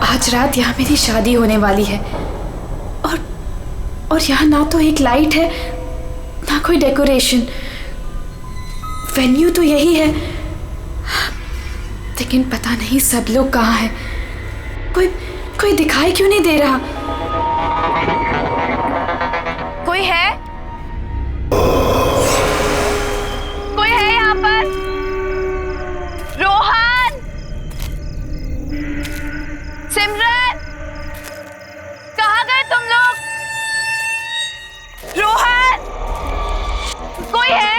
आज रात यहाँ मेरी शादी होने वाली है और यहाँ ना तो एक लाइट है ना कोई डेकोरेशन। वेन्यू तो यही है, लेकिन पता नहीं सब लोग कहाँ हैं। कोई दिखाई क्यों नहीं दे रहा? कोई है? कोई है यहाँ पर? रोहन, सिमरन, कहाँ गए तुम लोग? रोहन, कोई है?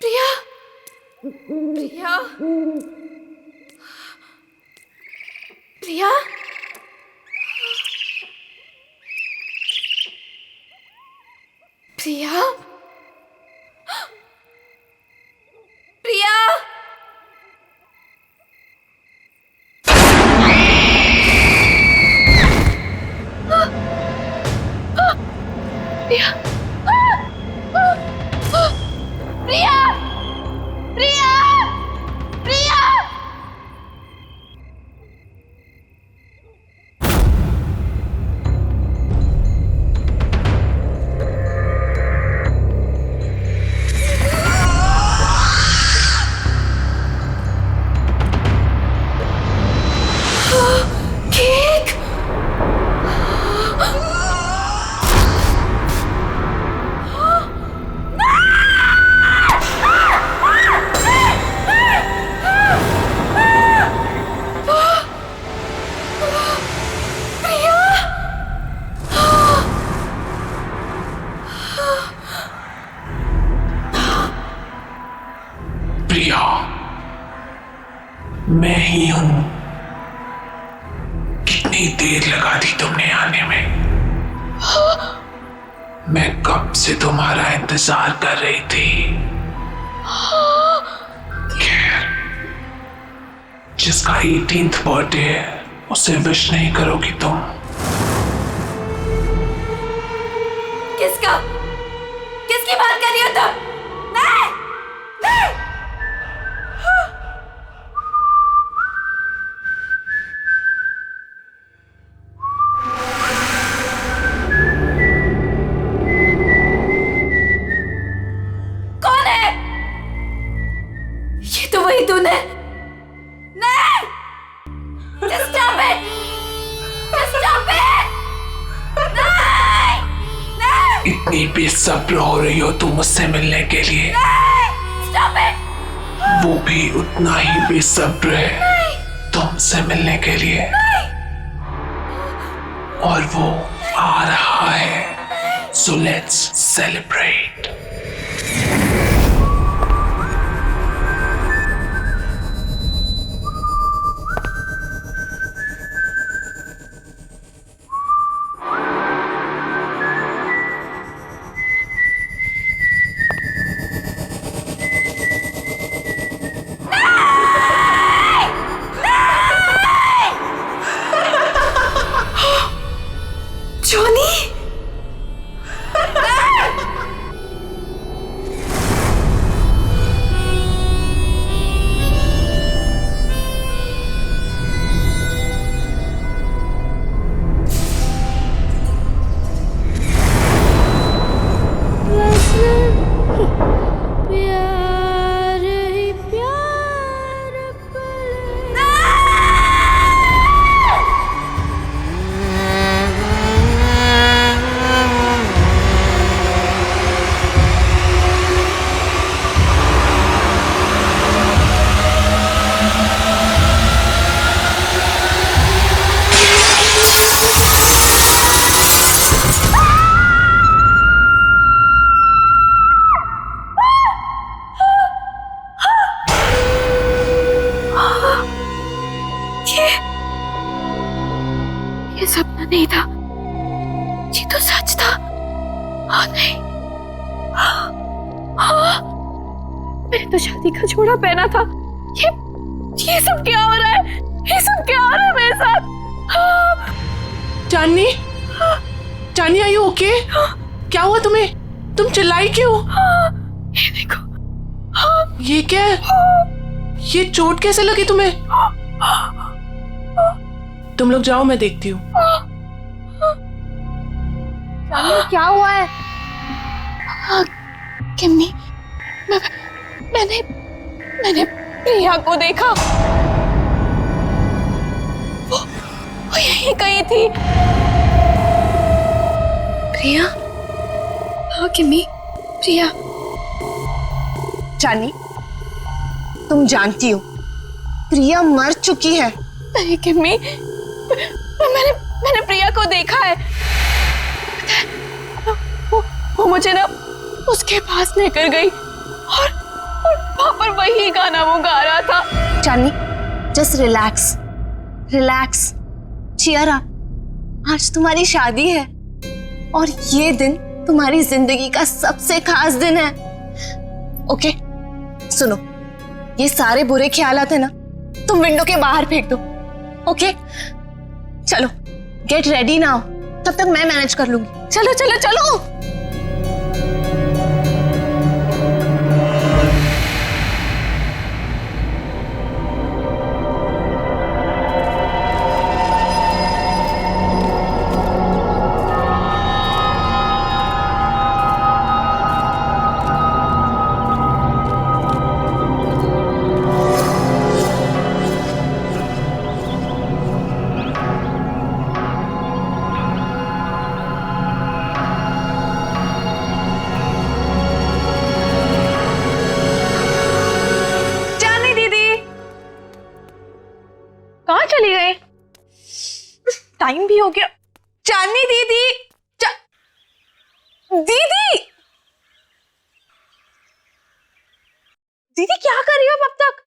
प्रिया, प्रिया, प्रिया, प्रिया, प्रिया, प्रिया, प्रिया, प्रिया, प्रिया। केक, प्रिया, मैं ही हूं। कितनी देर लगा दी तुमने आने में? मैं कब से तुम्हारा इंतजार कर रही थी। खैर, जिसका 18th बर्थडे है उसे विश नहीं करोगी तुम? किसका? किसकी बात कर रही हो तुम? नहीं, नहीं। कौन है? ये तो वही तूने। नहीं, just stop it, just stop it, नहीं, नहीं, इतनी बेसब्र हो रही हो तुम मुझसे मिलने के लिए। नहीं, stop it, वो भी उतना ही बेसब्र है तुमसे मिलने के लिए। और वो आ रहा है, so let's celebrate. जोनी, ये सपना नहीं था, ये तो सच था। हाँ नहीं, हाँ, मैंने तो शादी का जोड़ा पहना था। ये सब क्या हो रहा है? ये सब क्या हो रहा है मेरे साथ? चांदनी, चांदनी आर यू ओके? क्या हुआ तुम्हें? तुम चिल्लाई क्यों? ये देखो, ये क्या है? ये चोट कैसे लगी तुम्हें? तुम लोग जाओ, मैं देखती हूँ। क्या हुआ है? किम्मी, मैंने प्रिया को देखा। वो यहीं कहीं थी। प्रिया? हाँ किम्मी, प्रिया। चांदनी, तुम जानती हो प्रिया मर चुकी है। नहीं किम्मी, मैंने प्रिया को देखा है। वो मुझे ना उसके पास लेकर गई और वहां पर वही गाना वो गा रहा था। Chandni, just relax, relax, cheer up. आज तुम्हारी शादी है और ये दिन तुम्हारी जिंदगी का सबसे खास दिन है। ओके, सुनो, ये सारे बुरे ख्यालात है ना, तुम विंडो के बाहर फेंक दो। ओके, चलो गेट रेडी नाउ, तब तक मैं मैनेज कर लूंगी। चलो चलो चलो। कहाँ चली गई? टाइम भी हो गया। चांदनी दीदी, दीदी, दीदी क्या कर रही हो अब तक?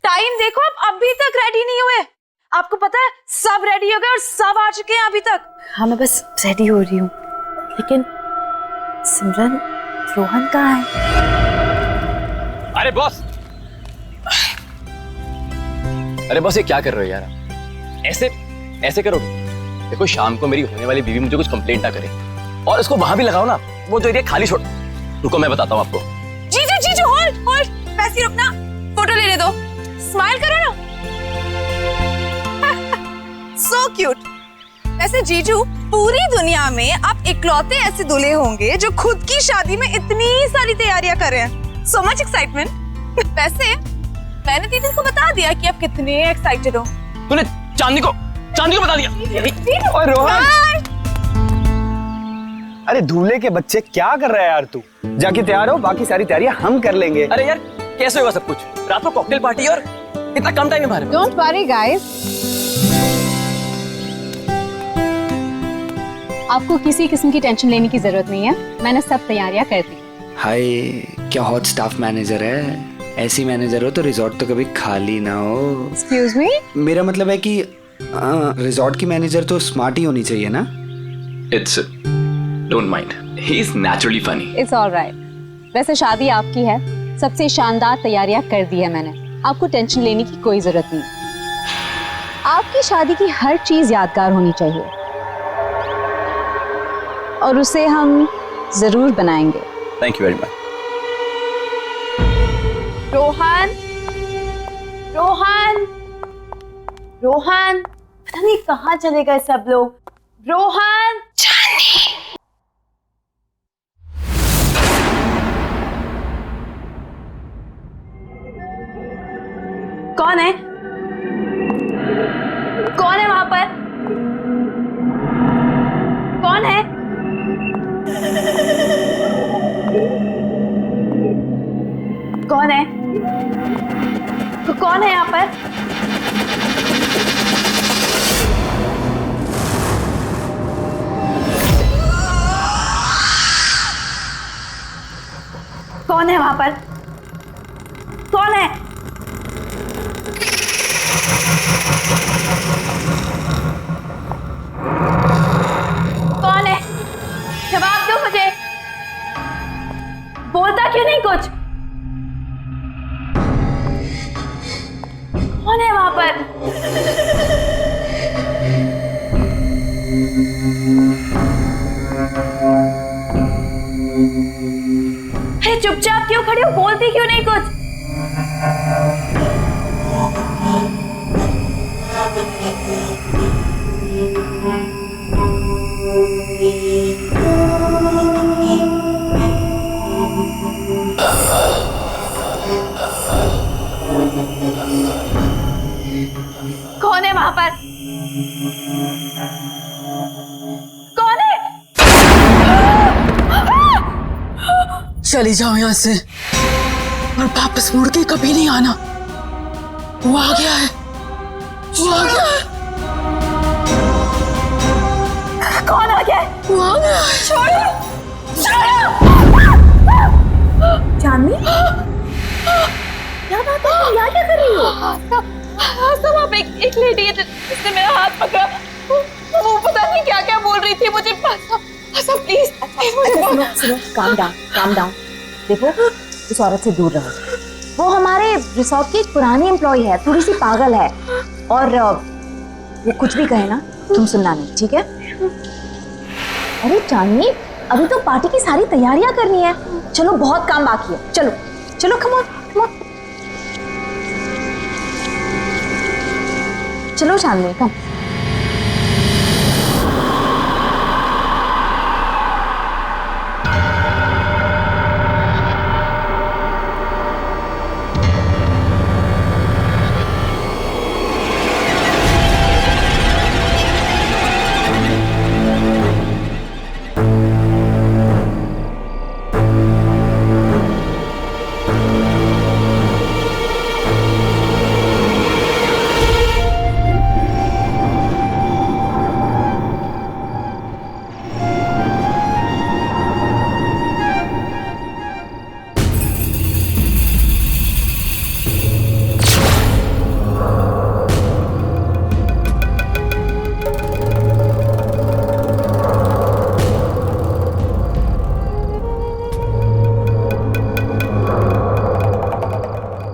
टाइम देखो, अब अभी तक रेडी नहीं हुए। आपको पता है सब रेडी हो गए और सब आ चुके हैं अभी तक। हाँ, मैं बस रेडी हो रही हूँ, लेकिन सिमरन, रोहन कहाँ है? अरे बॉस, अरे बॉस, ये क्या कर रहे हो यार? ऐसे ऐसे करोगे? देखो, शाम को मेरी होने वाली बीवी मुझे कुछ कंप्लेंट ना करे, और इसको वहां भी लगाओ ना, वो जो एरिया खाली छोड़। रुको, मैं बताता हूँ आपको। जीजू, जीजू, होल्ड होल्ड, वैसे ही रुकना, फोटो लेने दो, स्माइल करो ना। So cute. वैसे जीजू, पूरी दुनिया में आप इकलौते ऐसे दूल्हे होंगे जो खुद की शादी में इतनी सारी तैयारियां कर रहे हैं। So much excitement. वैसे मैंने दीदी को बता दिया कि आप कितने एक्साइटेड हो। तूने चांदनी को बता दिया? और रोहन, अरे दूल्हे के बच्चे, क्या कर रहा है यार तू? जाके तैयार हो, बाकी सारी तैयारियां हम कर लेंगे। अरे यार, कैसे होगा सब कुछ? रात को कॉकटेल पार्टी और इतना कम टाइम में बाहर। डोंट वरी गाइस, आपको किसी किस्म की टेंशन लेने की जरूरत नहीं है, मैंने सब तैयारियां कर दी। हाय, क्या हॉट स्टाफ मैनेजर है। ऐसी मैनेजर हो तो रिजॉर्ट तो कभी खाली ना हो। एक्सक्यूज मी, मेरा मतलब है कि रिजॉर्ट की मैनेजर तो स्मार्ट ही होनी चाहिए ना। It's don't mind, he is naturally funny. It's alright. वैसे शादी आपकी है, सबसे शानदार तैयारियां कर दी है मैंने, आपको टेंशन लेने की कोई जरूरत नहीं। आपकी शादी की हर चीज यादगार होनी चाहिए और उसे हम जरूर बनाएंगे। Thank you very much. Rohan, Rohan, Rohan, पता नहीं कहाँ चले गए सब लोग। रोहन, कौन है? कौन है वहां पर? कौन है? कौन है? कौन है यहाँ पर? कौन है वहां पर? कौन है? क्यों नहीं कुछ? कौन है वहां पर? अरे चुपचाप क्यों खड़े हो? बोलती क्यों नहीं कुछ? कौन है वहां पर? कौन है? चली जाओ यहाँ से और वापस मुड़ के कभी नहीं आना। वो आ गया है, वो आ गया है, कौन आ गया है? वो आ गया है। छोड़ो! छोड़ो! चांदनी? क्या बात है? तुम यहाँ क्या कर रही हो? वहाँ पे एक लेडी है जिसने मेरा हाथ पकड़ा। वो पता नहीं क्या क्या बोल रही थी मुझे। प्लीज सुनो, काम डाउन। देखो, इस औरत से दूर रहो। वो हमारे रिसोर्ट की एक पुरानी एम्प्लॉय है, थोड़ी सी पागल है, और वो कुछ भी कहे ना तुम सुनना नहीं, ठीक है? अरे चांदनी, अभी तो पार्टी की सारी तैयारियां करनी है। चलो, बहुत काम बाकी है। चलो चलो, कम ऑन। चलो चांदनी, कम।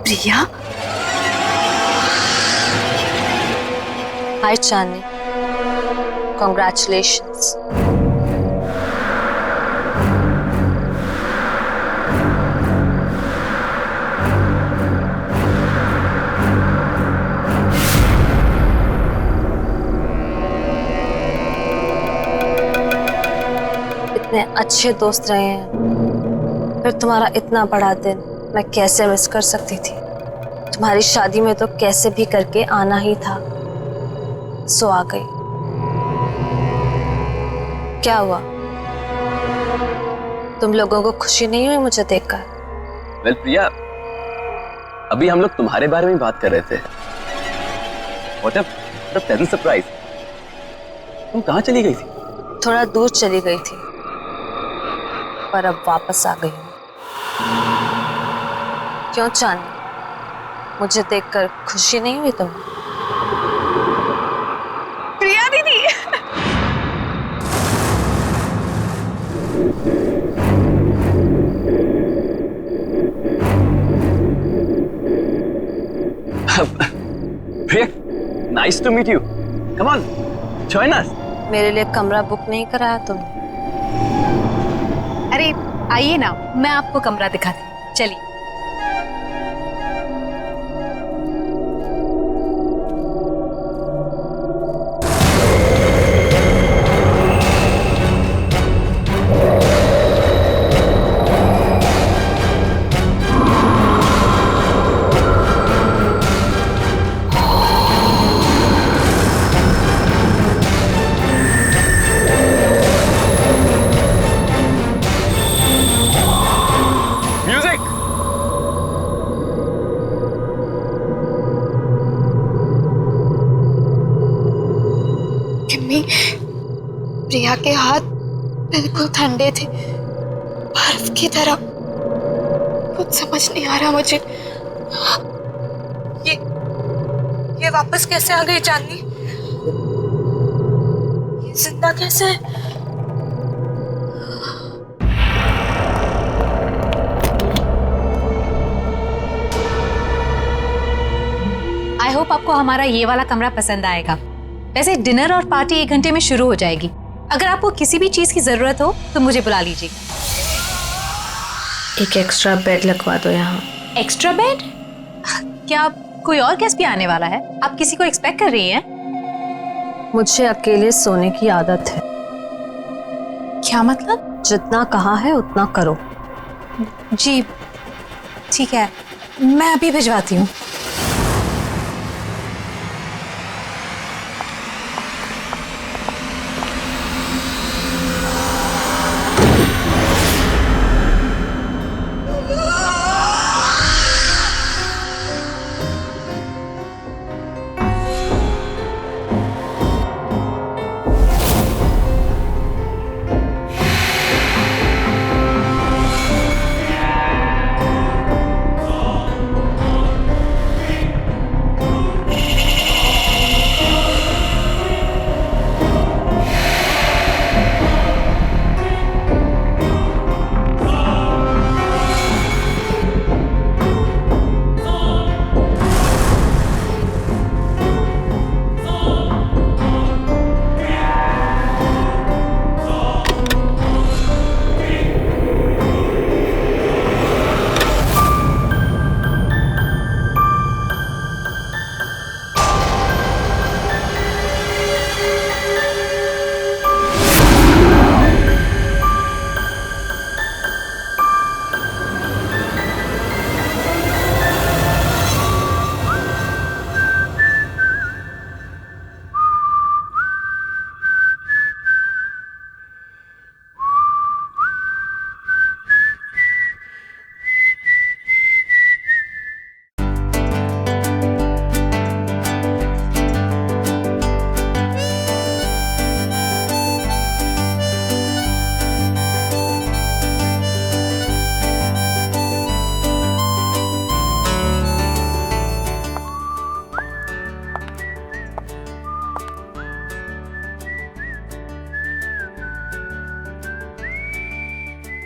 प्रिया, हाय चांदनी, कॉन्ग्रेचुलेशंस। इतने अच्छे दोस्त रहे हैं, फिर तुम्हारा इतना बड़ा दिन मैं कैसे मिस कर सकती थी? तुम्हारी शादी में तो कैसे भी करके आना ही था, सो आ गई। क्या हुआ? तुम लोगों को खुशी नहीं हुई मुझे देखकर? वेल प्रिया, अभी हम लोग तुम्हारे बारे में बात कर रहे थे। What a pleasant surprise। तुम कहाँ चली गई थी? थोड़ा दूर चली गई थी, पर अब वापस आ गई हूँ। क्यों चांदनी, मुझे देखकर खुशी नहीं हुई तुम्हें? प्रिया दीदी, Priya, nice to meet you. Come on, join us. मेरे लिए कमरा बुक नहीं कराया तुमने? अरे आइए ना, मैं आपको कमरा दिखाती हूँ, चलिए। प्रिया के हाथ बिल्कुल ठंडे थे, बर्फ की तरह। कुछ समझ नहीं आ रहा मुझे। ये वापस कैसे आ गई चांदनी? ये जिंदा कैसे है? आपको हमारा ये वाला कमरा पसंद आएगा। वैसे डिनर और पार्टी 1 घंटे में शुरू हो जाएगी। अगर आपको किसी भी चीज की जरूरत हो तो मुझे बुला लीजिएगा। एक एक्स्ट्रा बेड लगवा दो यहाँ। Extra bed? क्या कोई और गेस्ट भी आने वाला है? आप किसी को एक्सपेक्ट कर रही हैं? मुझे अकेले सोने की आदत है। क्या मतलब? जितना कहा है उतना करो। जी ठीक है, मैं अभी भिजवाती हूँ।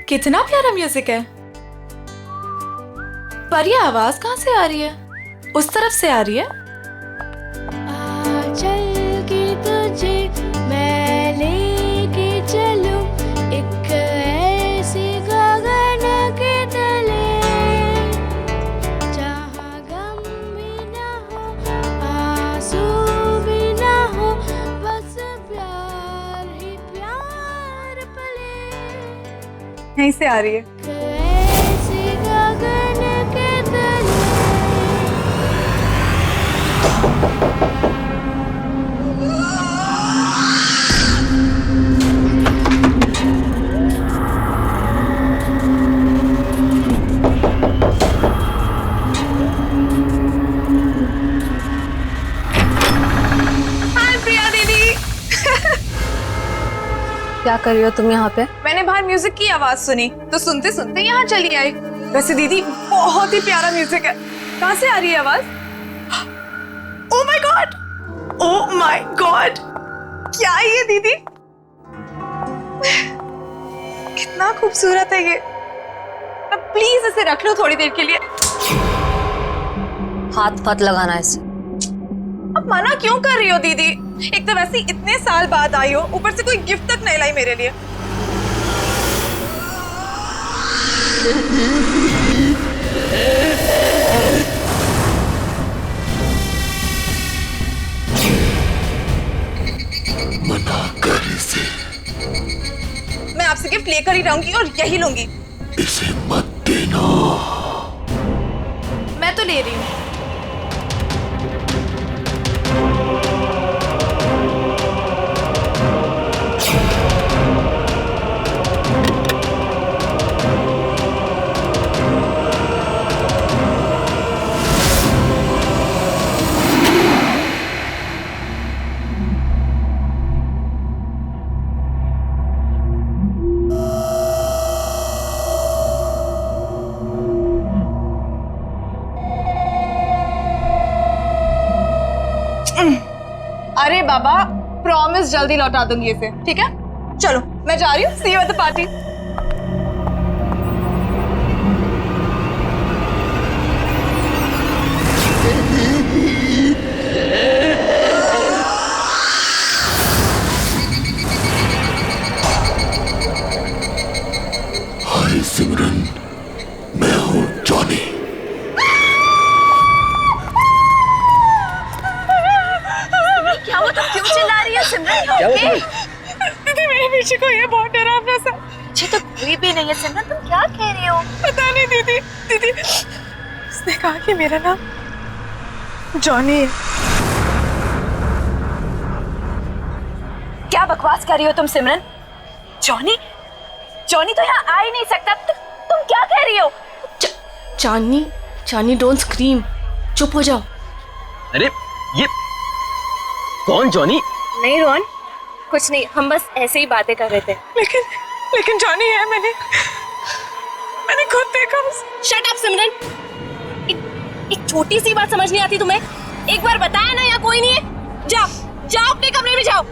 कितना प्यारा म्यूजिक है। पर ये आवाज कहाँ से आ रही है? उस तरफ से आ रही है। चल के तुझे मैं लेके चलूं एक ऐसी गगन के तले जहाँ गम भी ना हो आंसू भी ना हो बस प्यार ही प्यार पले। यहीं से आ रही है। ऐसी गगन के तले। हाय प्रिया दीदी। क्या कर रही हो तुम यहाँ पे? मैंने बाहर म्यूजिक की आवाज सुनी तो सुनते सुनते यहाँ चली आई। वैसे दीदी बहुत ही प्यारा म्यूजिक है। कहाँ से आ रही है आवाज? Oh my God, oh my God, क्या है ये दीदी? कितना खूबसूरत है ये। अब प्लीज इसे रख लो थोड़ी देर के लिए। हाथ मत लगाना ऐसे। अब मना क्यों कर रही हो दीदी? एक तो वैसे ही इतने साल बाद आई हो, ऊपर से कोई गिफ्ट तक नहीं लाई मेरे लिए। मना कर इसे, मैं आपसे गिफ्ट लेकर ही रहूंगी और यही लूंगी। इसे मत देना। मैं तो ले रही हूँ। अरे बाबा, प्रॉमिस जल्दी लौटा दूंगी इसे, ठीक है? चलो मैं जा रही हूँ। सी यू एट द पार्टी। क्या हुआ सिमरन? दीदी मेरे पीछे कोई है, बहुत डरावना सा। मुझे तो कोई भी नहीं है सिमरन, तुम क्या कह रही हो? पता नहीं दीदी, दीदी उसने कहा कि मेरा नाम जॉनी है। क्या बकवास कर रही हो तुम सिमरन? जॉनी? जॉनी तो यहाँ आ ही नहीं सकता। तुम क्या कह रही हो? चांदनी, चांदनी डोंट स्क्रीम, चुप हो जाओ। अरे ये कौन जॉनी? नहीं रोहन, कुछ नहीं, हम बस ऐसे ही बातें कर रहे थे। लेकिन जॉनी है, मैंने खुद देखा उसे। शट अप सिमरन, एक छोटी सी बात समझ नहीं आती तुम्हें? एक बार बताया ना यहाँ कोई नहीं है। जाओ जाओ अपने कमरे में जाओ।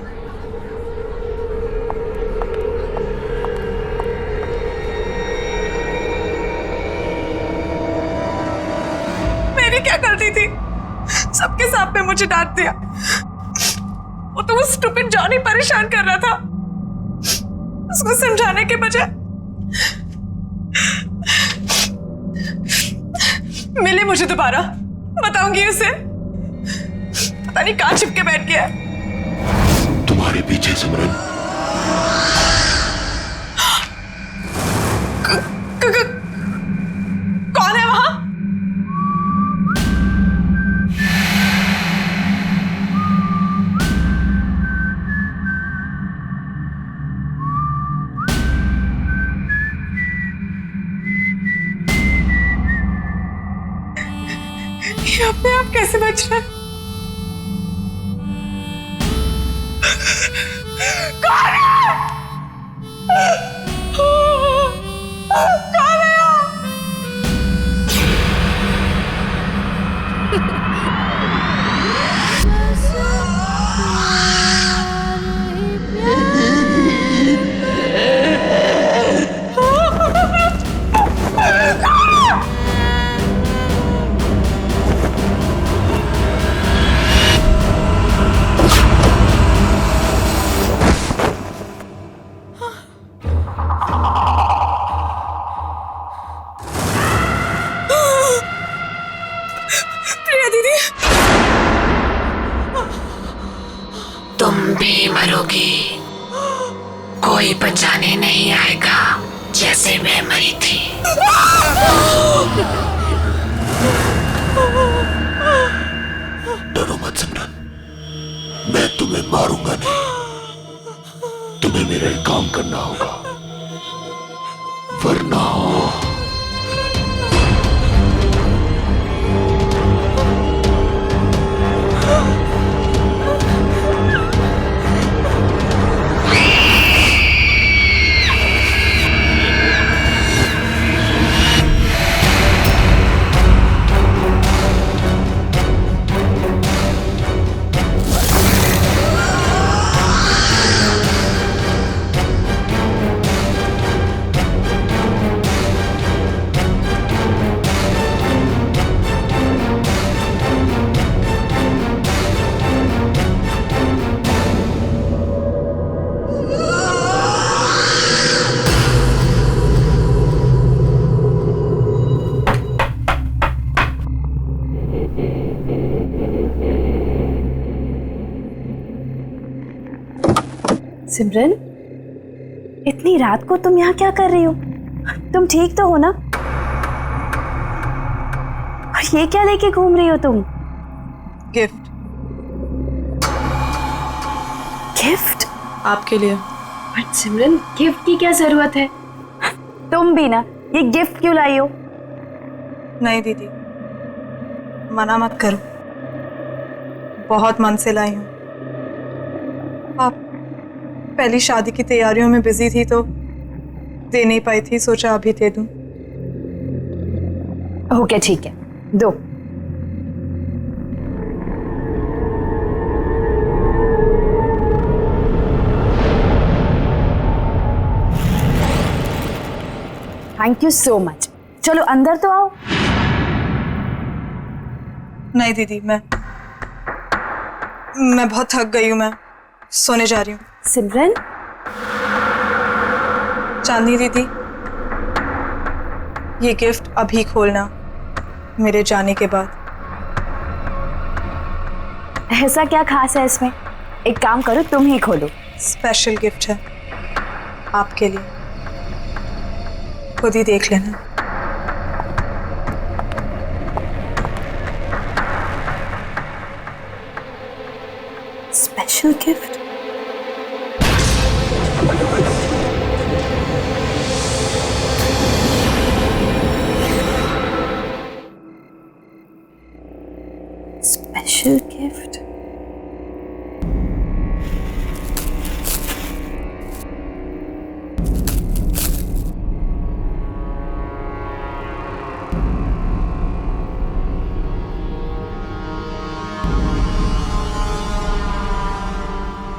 मेरी क्या गलती थी? सबके सामने मुझे डांट दिया। वो तो वो स्टूपिड जॉनी परेशान कर रहा था। उसको समझाने के बजाय मिले मुझे दोबारा, बताऊंगी उसे। पता नहीं कहाँ छिप के बैठ गया। तुम्हारे पीछे सिमरन। कौन है वहां? ये अपने आप कैसे बच रहा है? कौन है? कौन है? प्रिया दीदी, तुम भी मरोगी, कोई बचाने नहीं आएगा जैसे मैं मरी थी। डरो मत सिमरन, मैं तुम्हें मारूंगा नहीं। तुम्हें मेरा एक काम करना होगा, वरना सिमरन, इतनी रात को तुम यहाँ क्या कर रही हो? तुम ठीक तो हो ना? और ये क्या लेके घूम रही हो तुम? गिफ्ट। गिफ्ट? आपके लिए। बट सिमरन, गिफ्ट की क्या जरूरत है? तुम भी ना, ये गिफ्ट क्यों लाई हो? नहीं दीदी, मना मत करो, बहुत मन से लाई हूँ। आप पहली शादी की तैयारियों में बिजी थी तो दे नहीं पाई थी, सोचा अभी दे दूं। ओके ठीक है, दो। Thank you so much. चलो अंदर तो आओ। नहीं दीदी, मैं बहुत थक गई हूँ, मैं सोने जा रही हूँ। सिमरन, चांदनी दीदी, ये गिफ्ट अभी खोलना, मेरे जाने के बाद। ऐसा क्या खास है इसमें? एक काम करो, तुम ही खोलो। स्पेशल गिफ्ट है आपके लिए, खुद ही देख लेना। Special gift? Special gift?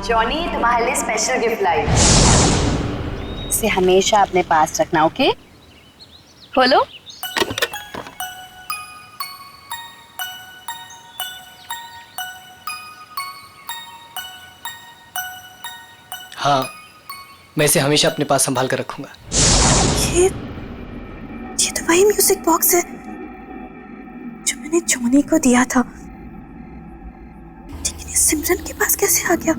Johnny, तुम्हारे लिए स्पेशल गिफ्ट लाई। इसे हमेशा अपने पास रखना, ओके? खोलो। हाँ, मैं इसे हमेशा अपने पास संभाल कर रखूंगा। ये तो वही म्यूजिक बॉक्स है जो मैंने जॉनी को दिया था, लेकिन ये सिमरन के पास कैसे आ गया?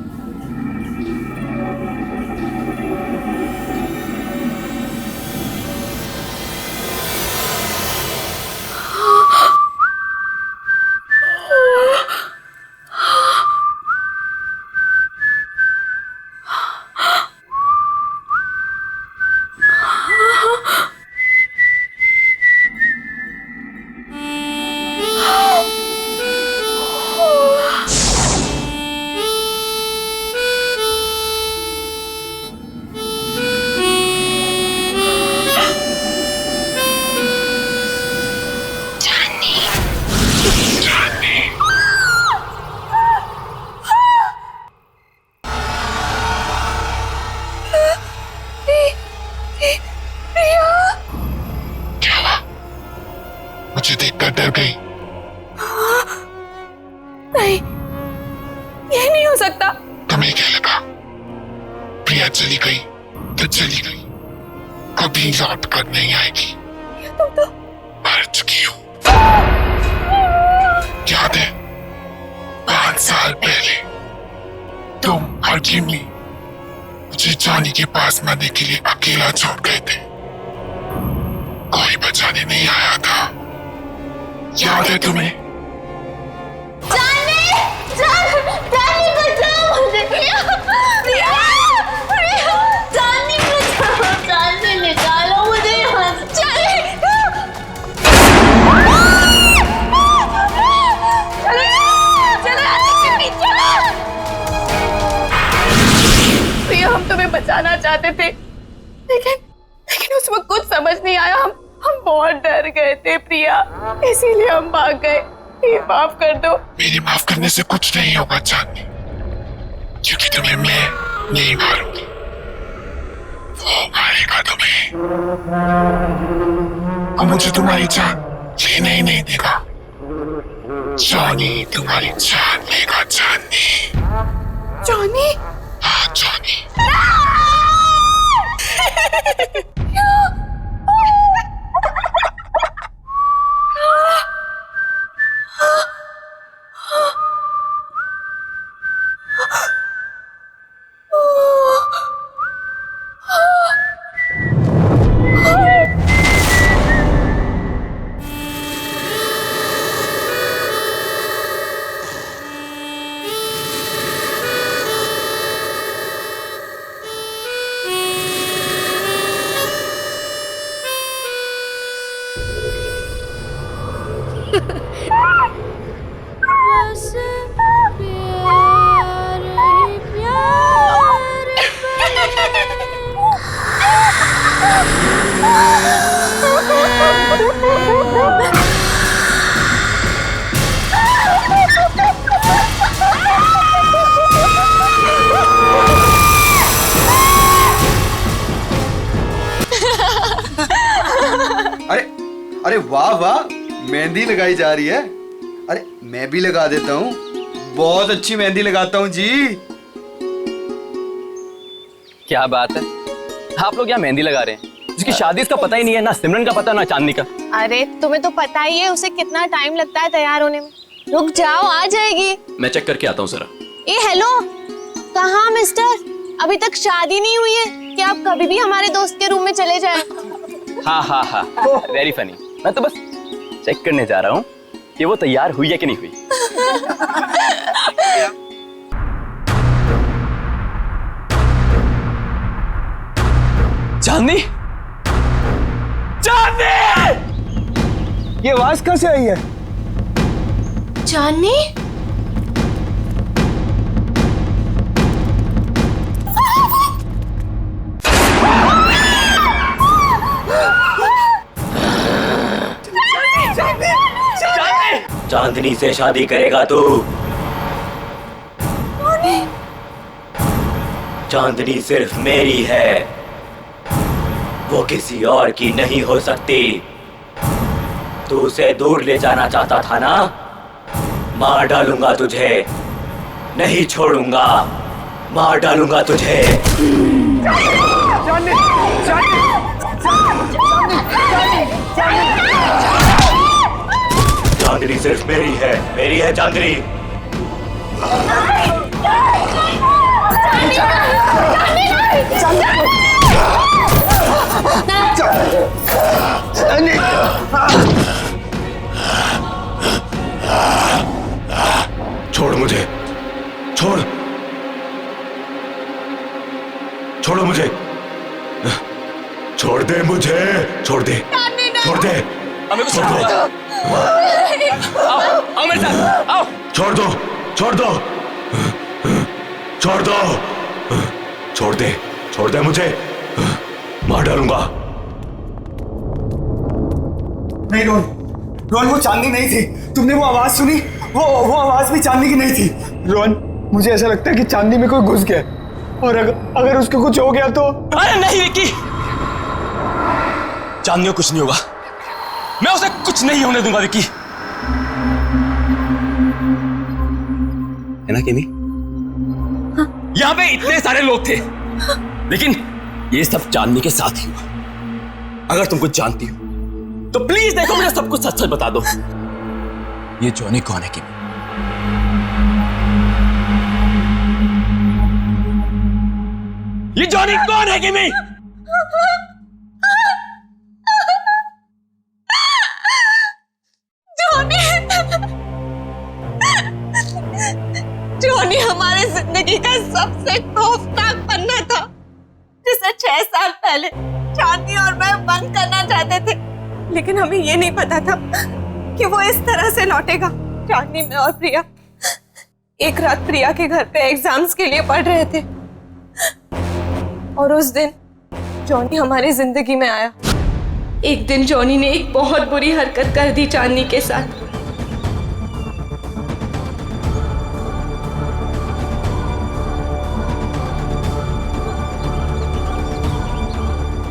मुझे देखकर डर गई। नहीं, ये नहीं हो सकता। तुम्हें क्या लगा प्रिया चली गई तो चली गई, कभी लौट कर नहीं आएगी। तुम तो मर चुकी हो। याद है 5 साल पहले तुम और जिमी मुझे जॉनी के पास मरने के लिए अकेला छोड़ गए थे, कोई बचाने नहीं आया था। याद है तुम्हें? जानी बचाओ मुझे। जानी बचाओ, जानी निकालो मुझे यहाँ से। प्रिया, हम तुम्हें बचाना चाहते थे, लेकिन उस वक्त कुछ समझ नहीं आया। हम बहुत डर गए थे प्रिया, इसीलिए हम भाग गए। ये माफ कर दो। मेरे माफ करने से कुछ नहीं होगा चांदनी, क्योंकि तुम्हें मैं नहीं मारूंगी, वो मारेगा तुम्हें। और मुझे तुम्हारी जान लेने ही नहीं देगा। जॉनी तुम्हारी जान लेगा चांदनी। जॉनी? हाँ जॉनी। बस प्यार ही प्यार अरे अरे वाह वाह, मेहंदी लगाई जा रही है। अरे मैं भी लगा देता हूँ, बहुत अच्छी मेहंदी लगाता हूँ जी। क्या बात है, आप लोग यहाँ मेहंदी लगा रहे हैं? जिसकी शादी इसका पता ही नहीं है, ना सिमरन का पता ना चांदनी का। अरे तुम्हें तो पता ही है उसे कितना टाइम लगता है तैयार होने में। रुक जाओ, आ जाएगी। मैं चेक करके आता हूँ जरा। ए हेलो, कहाँ मिस्टर? अभी तक शादी नहीं हुई है कि आप कभी भी हमारे दोस्त के रूम में चले जाएं? हाँ हाँ हाँ, वेरी फनी। मैं तो बस चेक करने जा रहा हूँ कि वो तैयार हुई है कि नहीं हुई। चांदनी, चांदनी! ये आवाज कहाँ से आई है? चांदनी? चांदनी से शादी करेगा तू? चांदनी सिर्फ मेरी है, वो किसी और की नहीं हो सकती। तू उसे दूर ले जाना चाहता था ना? मार डालूंगा तुझे, नहीं छोड़ूंगा, मार डालूंगा तुझे। चांदनी सिर्फ मेरी है चांदनी। छोड़ मुझे, छोड़, छोड़ो मुझे, छोड़ दे मुझे, छोड़ दे, छोड़ दे, छोड़ दो, आओ मेरे साथ, आओ। छोड़ दो, छोड़ दो, छोड़ दो, छोड़ दे मुझे, मार डालूंगा। नहीं रोहन, रोहन वो चांदनी नहीं थी। तुमने वो आवाज सुनी? वो आवाज भी चांदनी की नहीं थी। रोहन, मुझे ऐसा लगता है कि चांदनी में कोई घुस गया और अगर उसको कुछ हो गया तो। अरे नहीं विक्की, चांदनी को कुछ नहीं होगा, मैं उसे कुछ नहीं होने दूंगा विक्की। है ना केमी? हाँ। यहाँ पे इतने सारे लोग थे, लेकिन ये सब चांदनी के साथ ही हुआ। अगर तुम कुछ जानती हो तो प्लीज देखो, मुझे सब कुछ सच सच बता दो। ये जॉनी कौन है केमी? ये जॉनी कौन है केमी? जॉनी हमारे जिंदगी का सबसे खौफनाक पन्ना था, जिसे 6 साल पहले चांदनी और मैं बंद करना चाहते थे, लेकिन हमें ये नहीं पता था कि वो इस तरह से लौटेगा। चांदनी, मैं और प्रिया एक रात प्रिया के घर पे एग्जाम्स के लिए पढ़ रहे थे और उस दिन जॉनी हमारी जिंदगी में आया। एक दिन जॉनी ने एक बहुत बुरी हरकत कर दी चांदनी के साथ।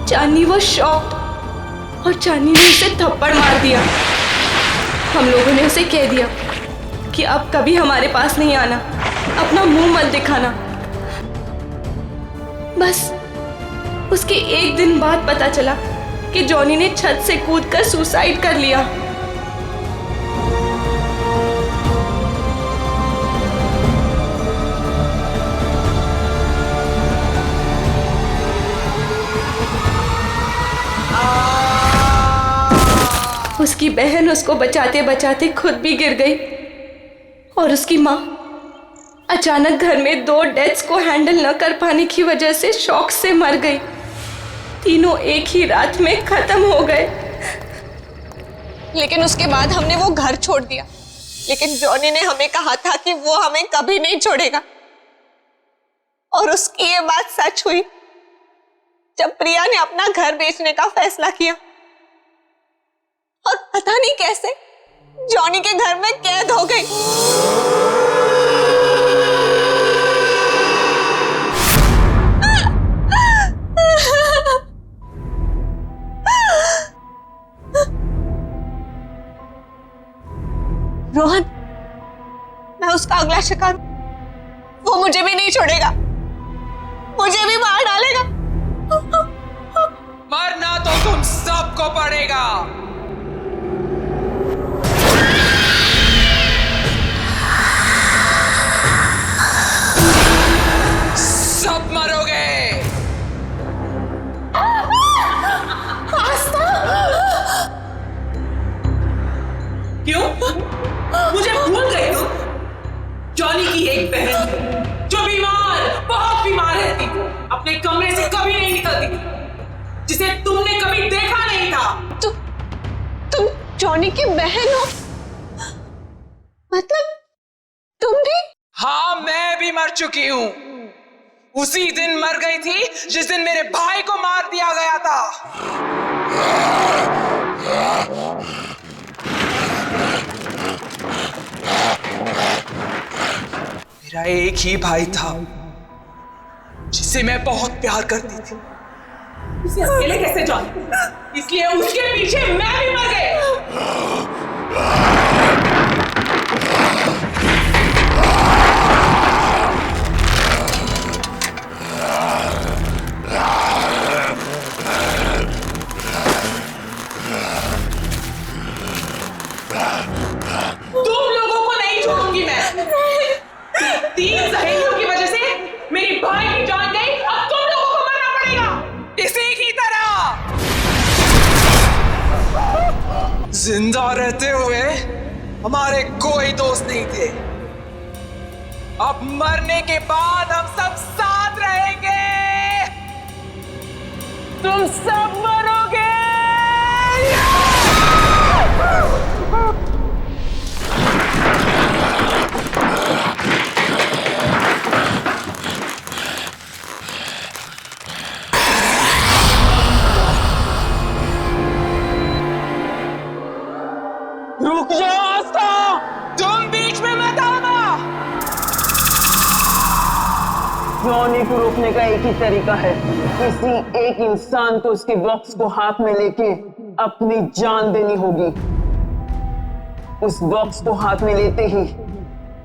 चांदनी वो शॉक्ड और चांदनी ने उसे थप्पड़ मार दिया। हम लोगों ने उसे कह दिया कि अब कभी हमारे पास नहीं आना, अपना मुंह मत दिखाना। बस उसके एक दिन बाद पता चला कि जॉनी ने छत से कूदकर सुसाइड कर लिया। उसकी बहन उसको बचाते बचाते खुद भी गिर गई और उसकी माँ अचानक घर में 2 डेथ्स को हैंडल न कर पाने की वजह से शॉक से मर गई। तीनों एक ही रात में खत्म हो गए। लेकिन उसके बाद हमने वो घर छोड़ दिया, लेकिन जॉनी ने हमें कहा था कि वो हमें कभी नहीं छोड़ेगा। और उसकी ये बात सच हुई जब प्रिया ने अपना घर बेचने का फैसला किया और पता नहीं कैसे जॉनी के घर में कैद हो गई। रोहन, मैं उसका अगला शिकार, वो मुझे भी नहीं छोड़ेगा, मुझे भी मार डालेगा। मरना तो तुम सबको पड़ेगा। जॉनी की एक बहन थी जो बीमार, बहुत बीमार रहती थी, अपने कमरे से कभी नहीं निकलती थी, जिसे तुमने कभी देखा नहीं था। तुम जॉनी की बहन हो? मतलब तुम भी? हाँ, मैं भी मर चुकी हूँ। उसी दिन मर गई थी जिस दिन मेरे भाई को मार दिया गया था। मेरा एक ही भाई था जिसे मैं बहुत प्यार करती थी। उसे अकेले कैसे जाऊं? इसलिए उसके पीछे मैं भी मर गई। तुम लोगों को नहीं छोड़ूंगी मैं। 3 सहेलियों की वजह से मेरी भाई की जान गई, अब तुम लोगों को मरना पड़ेगा इसी की तरह। जिंदा रहते हुए हमारे कोई दोस्त नहीं थे, अब मरने के बाद हम सब साथ रहेंगे। तुम सब मरोगे। रुक जाओ आस्था, तुम बीच में मत आना। जॉनी को रोकने का एक ही तरीका है, किसी एक इंसान को उसके बॉक्स को हाथ में लेके अपनी जान देनी होगी। उस बॉक्स को हाथ में लेते ही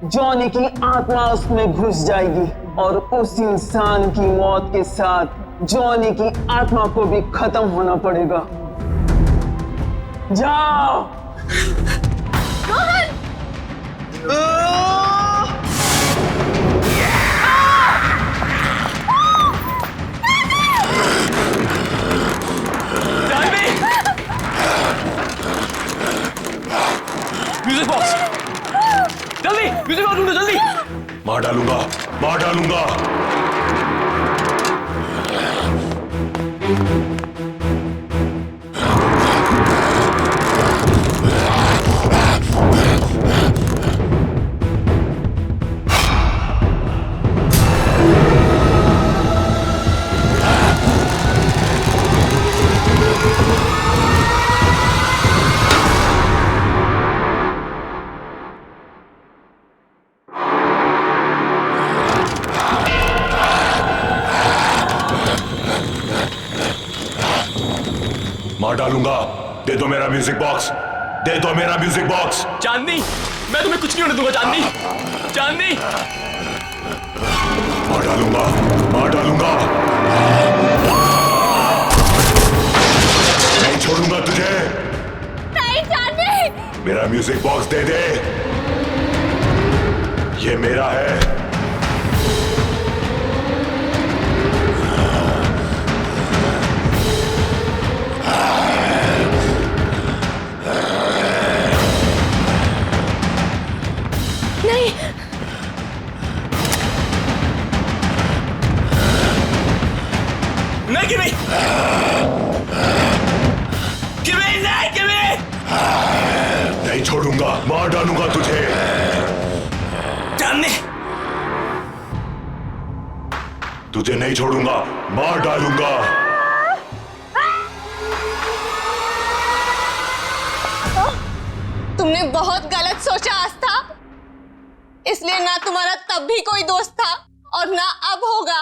जॉनी की आत्मा उसमें घुस जाएगी और उस इंसान की मौत के साथ जॉनी की आत्मा को भी खत्म होना पड़ेगा। जाओ। म्यूजिक बॉक्स, जल्दी म्यूजिक बॉक्स ढूंढो, जल्दी। मार डालूंगा, मार डालूंगा। मार डालूंगा। दे दो मेरा म्यूजिक बॉक्स, दे दो मेरा म्यूजिक बॉक्स। चांदनी, मैं तुम्हें कुछ नहीं होने दूंगा। चांदनी, चांदनी। मार डालूंगा, मार डालूंगा। नहीं छोड़ूंगा तुझे। नहीं चांदनी। मेरा म्यूजिक बॉक्स दे दे, ये मेरा है। नहीं छोड़ूंगा, मार डालूंगा तुझे। चांदनी, तुझे नहीं छोड़ूंगा, मार डालूंगा। तुमने बहुत गलत सोचा आस्था, इसलिए ना तुम्हारा तब भी कोई दोस्त था और ना अब होगा।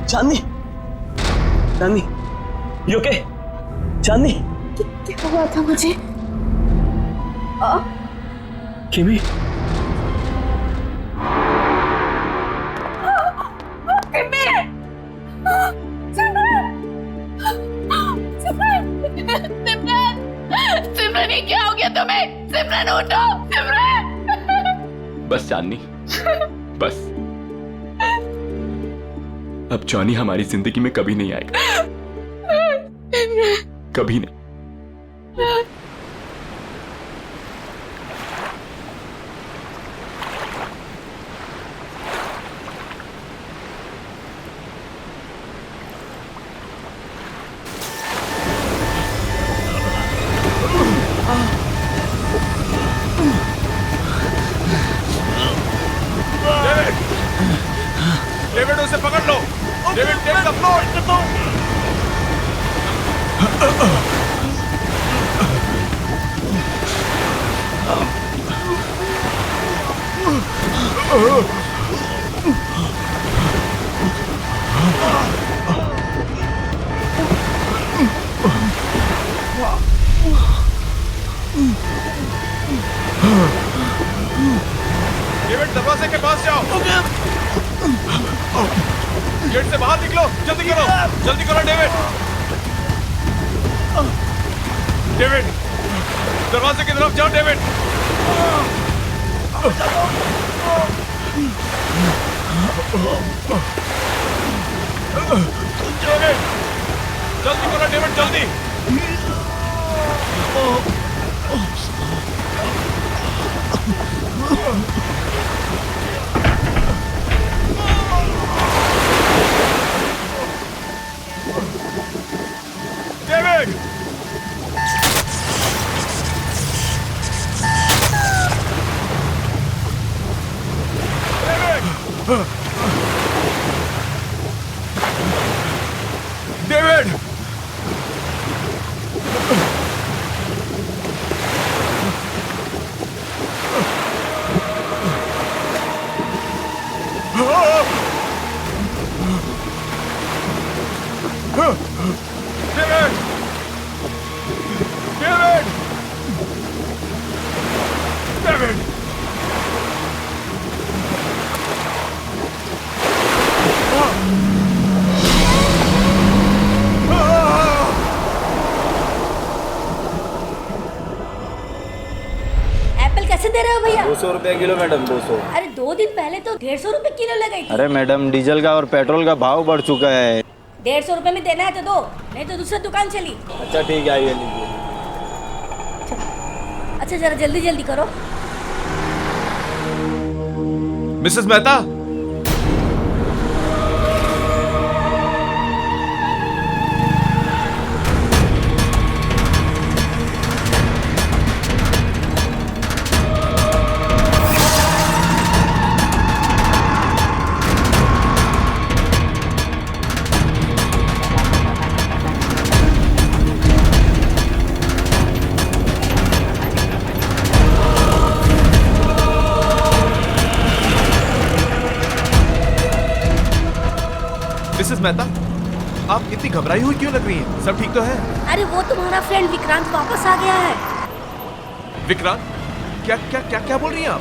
चांदनी, चांदनी, यू ओके? चांदनी, क्या हुआ था मुझे? किमी, सिमरन, ये क्या हो गया तुम्हें? सिमरन उठो, सिमरन। बस चांदनी, बस। अब जॉनी हमारी जिंदगी में कभी नहीं आएगा, कभी नहीं। डेविड, उसे पकड़ लो। David, take the floor. David, दरवाजे के पास जाओ। गेट से बाहर निकलो, जल्दी करो, जल्दी करो डेविड। डेविड, दरवाजे की तरफ जाओ डेविड। डेविड, जल्दी करो डेविड, जल्दी। David, David, David! एप्पल कैसे दे रहे हो भैया? 200 रुपए किलो मैडम, 200। अरे 2 दिन पहले तो 150 रुपए किलो लगाई थी। अरे मैडम, डीजल का और पेट्रोल का भाव बढ़ चुका है। 150 रुपए में देना है तो दो, नहीं तो दूसरी दुकान चली। अच्छा ठीक है, आइए लीजिए। अच्छा जरा जल्दी जल्दी करो। मिसेस मेहता, मिसेस मेहता, आप इतनी घबराई हुई क्यों लग रही हैं? सब ठीक तो है? अरे वो तुम्हारा फ्रेंड विक्रांत वापस आ गया है। विक्रांत? क्या क्या क्या क्या बोल रही हैं आप?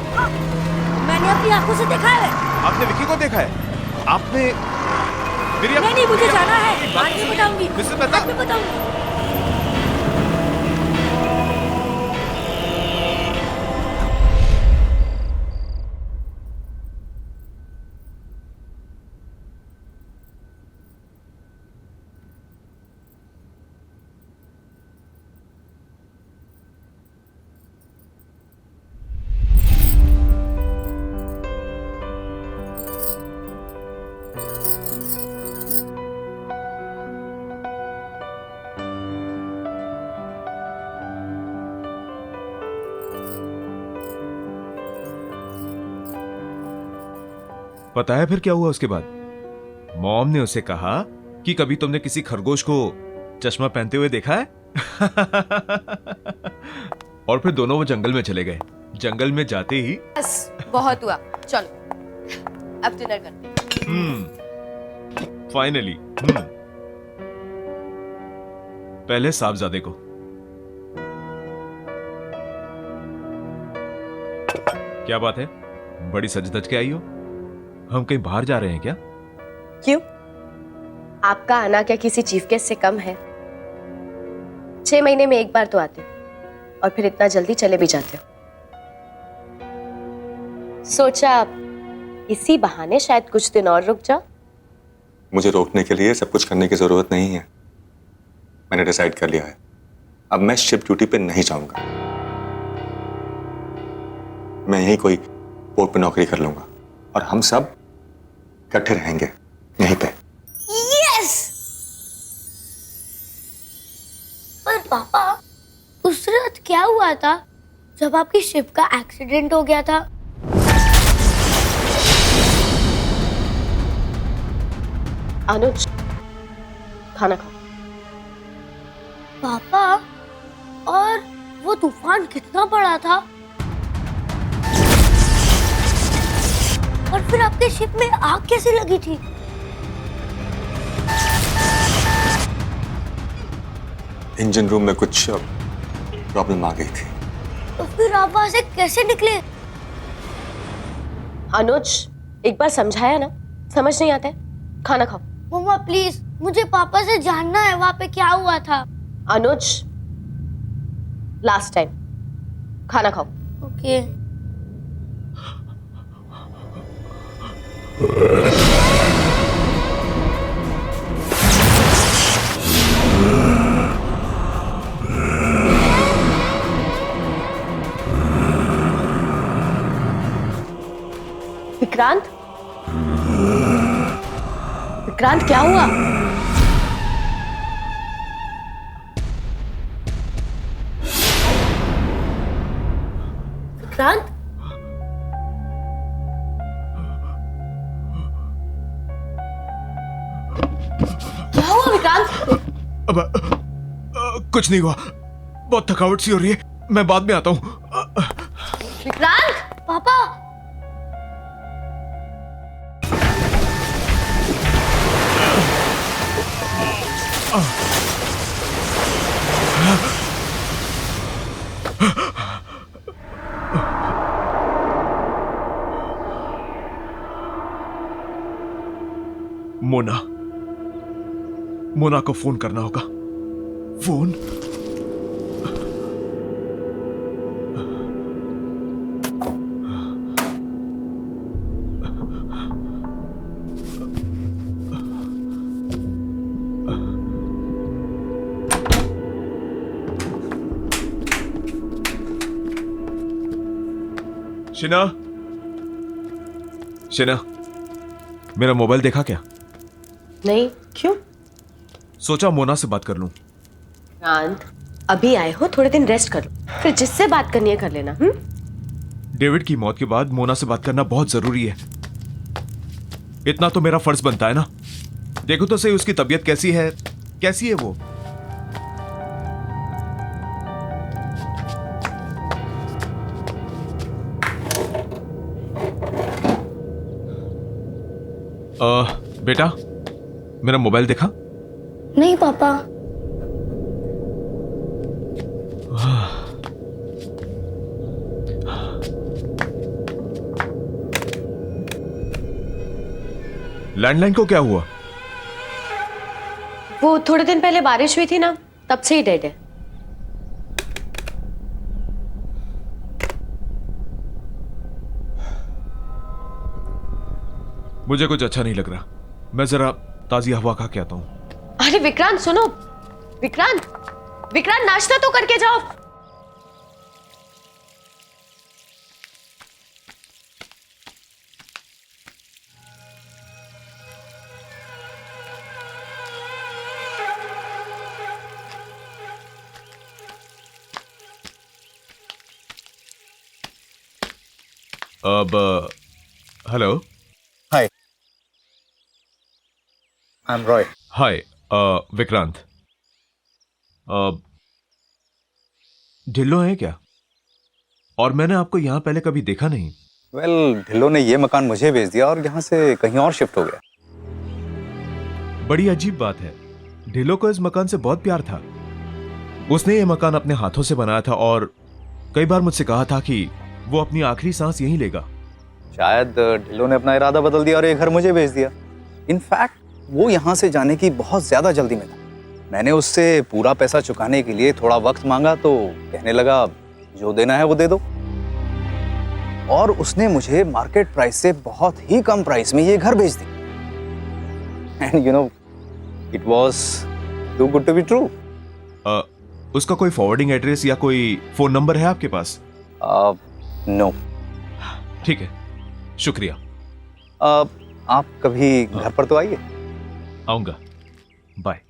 मैंने अपनी आंखों से देखा है। आपने विक्की को देखा है? आपने मेरी नहीं नहीं, मुझे जाना है, बात बाद में सुनिए। बताऊंगी। मिसेस मेहता, बाद में बताऊंगी। पता है फिर क्या हुआ उसके बाद? मॉम ने उसे कहा कि कभी तुमने किसी खरगोश को चश्मा पहनते हुए देखा है? और फिर दोनों वो जंगल में चले गए। जंगल में जाते ही बस बहुत हुआ, चलो अब डिनर करते हैं। फाइनली। पहले साहबजादे को। क्या बात है, बड़ी सज धज के आई हो? हम कहीं बाहर जा रहे हैं क्या? क्यों? आपका आना क्या किसी चीफ गेस्ट से कम है? 6 महीने में एक बार तो आते हो और फिर इतना जल्दी चले भी जाते हो। सोचा इसी बहाने शायद कुछ दिन और रुक जाओ। मुझे रोकने के लिए सब कुछ करने की जरूरत नहीं है। मैंने डिसाइड कर लिया है, अब मैं शिप ड्यूटी पे नहीं जाऊंगा। मैं यहीं कोई पोर्ट पे नौकरी कर लूंगा और हम सब इकट्ठे रहेंगे यहीं पे। यस! पर पापा, उस रात क्या हुआ था जब आपकी शिप का एक्सीडेंट हो गया था? अनुज, खाना खाओ। पापा, और वो तूफान कितना बड़ा था? और फिर आपके शिप में आग कैसे लगी थी? इंजन रूम में कुछ प्रॉब्लम आ गई थी। तो फिर आप वहां से कैसे निकले? अनुज, एक बार समझाया ना, समझ नहीं आता है? खाना खाओ। मम्मा प्लीज, मुझे पापा से जानना है वहां पे क्या हुआ था। अनुज, लास्ट टाइम, खाना खाओ। ओके। विक्रांत, विक्रांत क्या हुआ? विक्रांत, क्या हुआ विक्रांत? अब कुछ नहीं हुआ, बहुत थकावट सी हो रही है, मैं बाद में आता हूँ। विक्रांत! पापा! मोना, मोना को फोन करना होगा। फोन? शिना, शिना, मेरा मोबाइल देखा क्या? नहीं, क्यों? सोचा मोना से बात कर लूं। विक्रांत, अभी आए हो, थोड़े दिन रेस्ट कर लो, फिर जिससे बात करनी है कर लेना। डेविड की मौत के बाद मोना से बात करना बहुत जरूरी है। इतना तो मेरा फर्ज बनता है ना। देखो तो सही उसकी तबीयत कैसी है, कैसी है वो? बेटा, मेरा मोबाइल देखा? नहीं पापा। लैंडलाइन को क्या हुआ? वो थोड़े दिन पहले बारिश हुई थी ना, तब से ही डेड है। मुझे कुछ अच्छा नहीं लग रहा, मैं जरा ताजी हवा खा के आता हूं। अरे विक्रांत सुनो, विक्रांत, विक्रांत नाश्ता तो करके जाओ। अब hello. Hi, I am Roy. Hi Vikrant, Dhillon है क्या? और मैंने आपको यहाँ पहले कभी देखा नहीं। वेल, ढिल्लो ने ये मकान मुझे बेच दिया और यहाँ से कहीं और शिफ्ट हो गया। बड़ी अजीब बात है, ढिल्लो को इस मकान से बहुत प्यार था। उसने ये मकान अपने हाथों से बनाया था और कई बार मुझसे कहा था कि वो अपनी आखिरी सांस यहीं लेगा। शायद ढिल्लो ने अपना इरादा बदल दिया और ये घर मुझे भेज दिया। इनफैक्ट वो यहाँ से जाने की बहुत ज्यादा जल्दी में था। मैंने उससे पूरा पैसा चुकाने के लिए थोड़ा वक्त मांगा तो कहने लगा जो देना है वो दे दो। और उसने मुझे मार्केट प्राइस से बहुत ही कम प्राइस में ये घर बेच दिया। And you know it was too good to be true. उसका कोई फॉरवर्डिंग एड्रेस या कोई फोन नंबर है आपके पास? नो। ठीक है, शुक्रिया। आप कभी घर पर तो आइए। आऊंगा, बाय।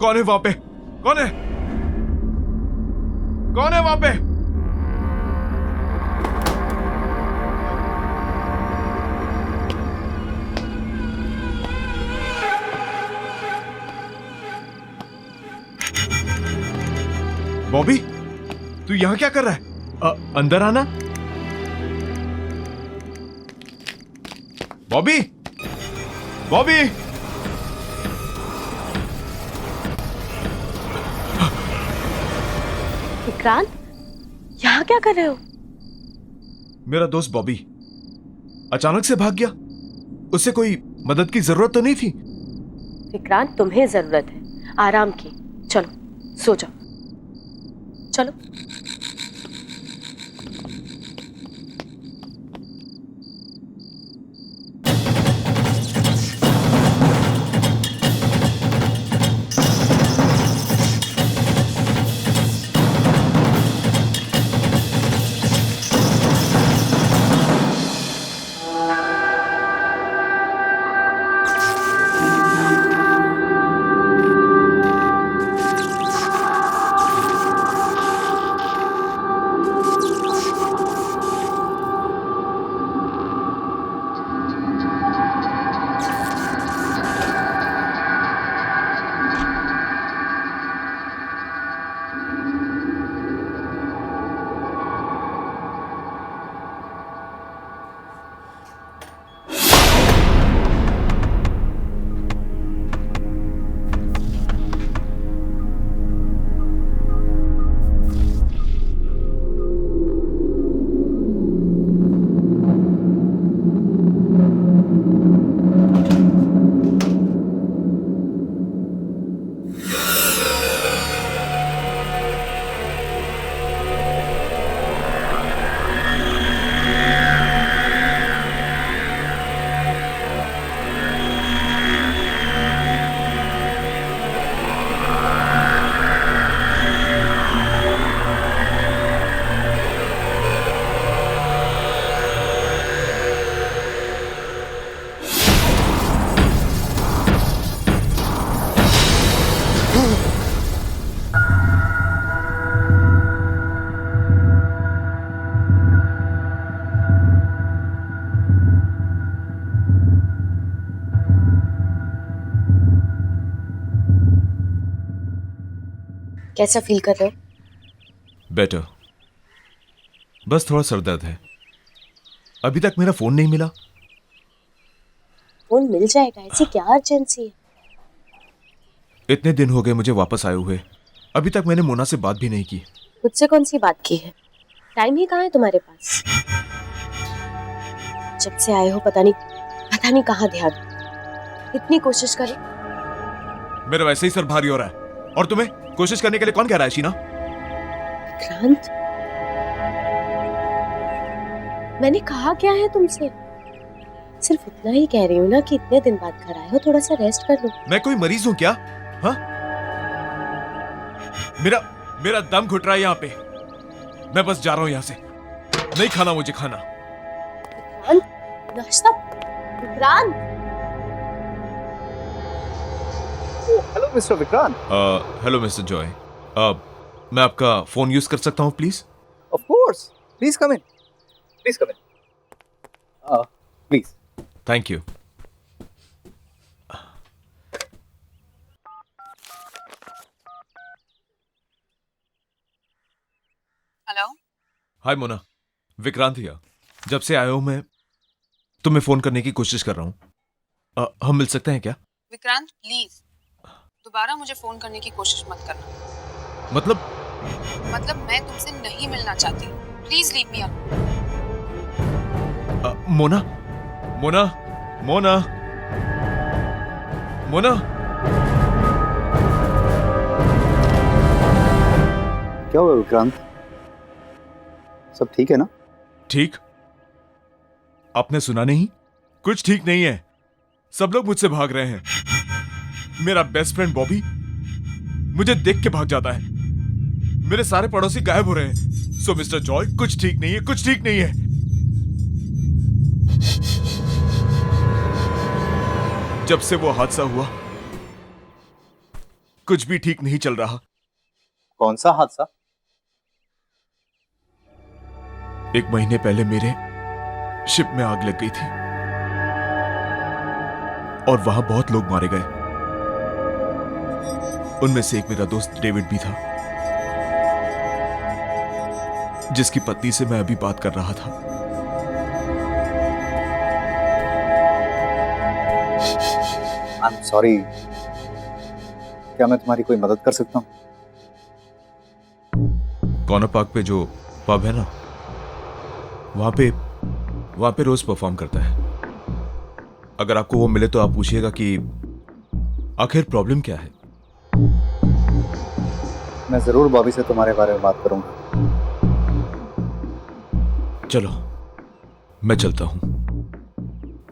कौन है वहां पे? कौन है? कौन है वहां पे? बॉबी, तू यहां क्या कर रहा है? अंदर आना। बॉबी, बॉबी, विक्रांत, यहाँ क्या कर रहे हो? मेरा दोस्त बॉबी अचानक से भाग गया। उसे कोई मदद की जरूरत तो नहीं थी। विक्रांत, तुम्हें जरूरत है आराम की। चलो सो जाओ, चलो। कैसा फील कर रहे हो? बेटर। बस थोड़ा सर दर्द है। अभी तक मेरा फोन नहीं मिला। फोन मिल जाएगा, ऐसी क्या अर्जेंसी है? इतने दिन हो गए मुझे वापस आए हुए, अभी तक मैंने मोना से बात भी नहीं की। मुझसे कौन सी बात की है? टाइम ही कहाँ है तुम्हारे पास? जब से आए हो पता नहीं कहाँ ध्यान। इतनी कोशिश करें। मेरा वैसे ही सर भारी हो रहा है, और तुम्हें कोशिश करने के लिए कौन कह रहा है शीना? क्रांत, मैंने कहा क्या है तुमसे? सिर्फ इतना ही कह रही हूँ ना कि इतने दिन बाद घर आए हो, थोड़ा सा रेस्ट कर लो। मैं कोई मरीज हूँ क्या? हाँ? मेरा दम घुट रहा है यहाँ पे। मैं बस जा रहा हूँ यहाँ से। नहीं खाना मुझे खाना। नाश्ता? Vikrant, hello mister Vikrant. Hello mister Joy. मैं आपका फोन यूज कर सकता हूँ please? Of course, please come in, please come in, please. Thank you. Hello. Hi Mona, Vikrant here. जब से आया हूं मैं तुम्हें फोन करने की कोशिश कर रहा हूं। हम मिल सकते हैं क्या? विक्रांत प्लीज दोबारा मुझे फोन करने की कोशिश मत करना। मतलब मैं तुमसे नहीं मिलना चाहती। Please leave me alone. Mona Mona Mona Mona. क्या हुआ विक्रांत, सब ठीक है ना? ठीक? आपने सुना नहीं? कुछ ठीक नहीं है। सब लोग मुझसे भाग रहे हैं। मेरा बेस्ट फ्रेंड बॉबी मुझे देख के भाग जाता है। मेरे सारे पड़ोसी गायब हो रहे हैं। सो मिस्टर जॉय, कुछ ठीक नहीं है, कुछ ठीक नहीं है। जब से वो हादसा हुआ कुछ भी ठीक नहीं चल रहा। कौन सा हादसा? 1 महीने पहले मेरे शिप में आग लग गई थी और वहां बहुत लोग मारे गए। उनमें से एक मेरा दोस्त डेविड भी था, जिसकी पत्नी से मैं अभी बात कर रहा था। आई एम सॉरी, क्या मैं तुम्हारी कोई मदद कर सकता हूँ? कॉर्नर पार्क पे जो पब है ना, वहां पे रोज परफॉर्म करता है। अगर आपको वो मिले तो आप पूछिएगा कि आखिर प्रॉब्लम क्या है। मैं जरूर बॉबी से तुम्हारे बारे में बात करूंगा। चलो मैं चलता हूं।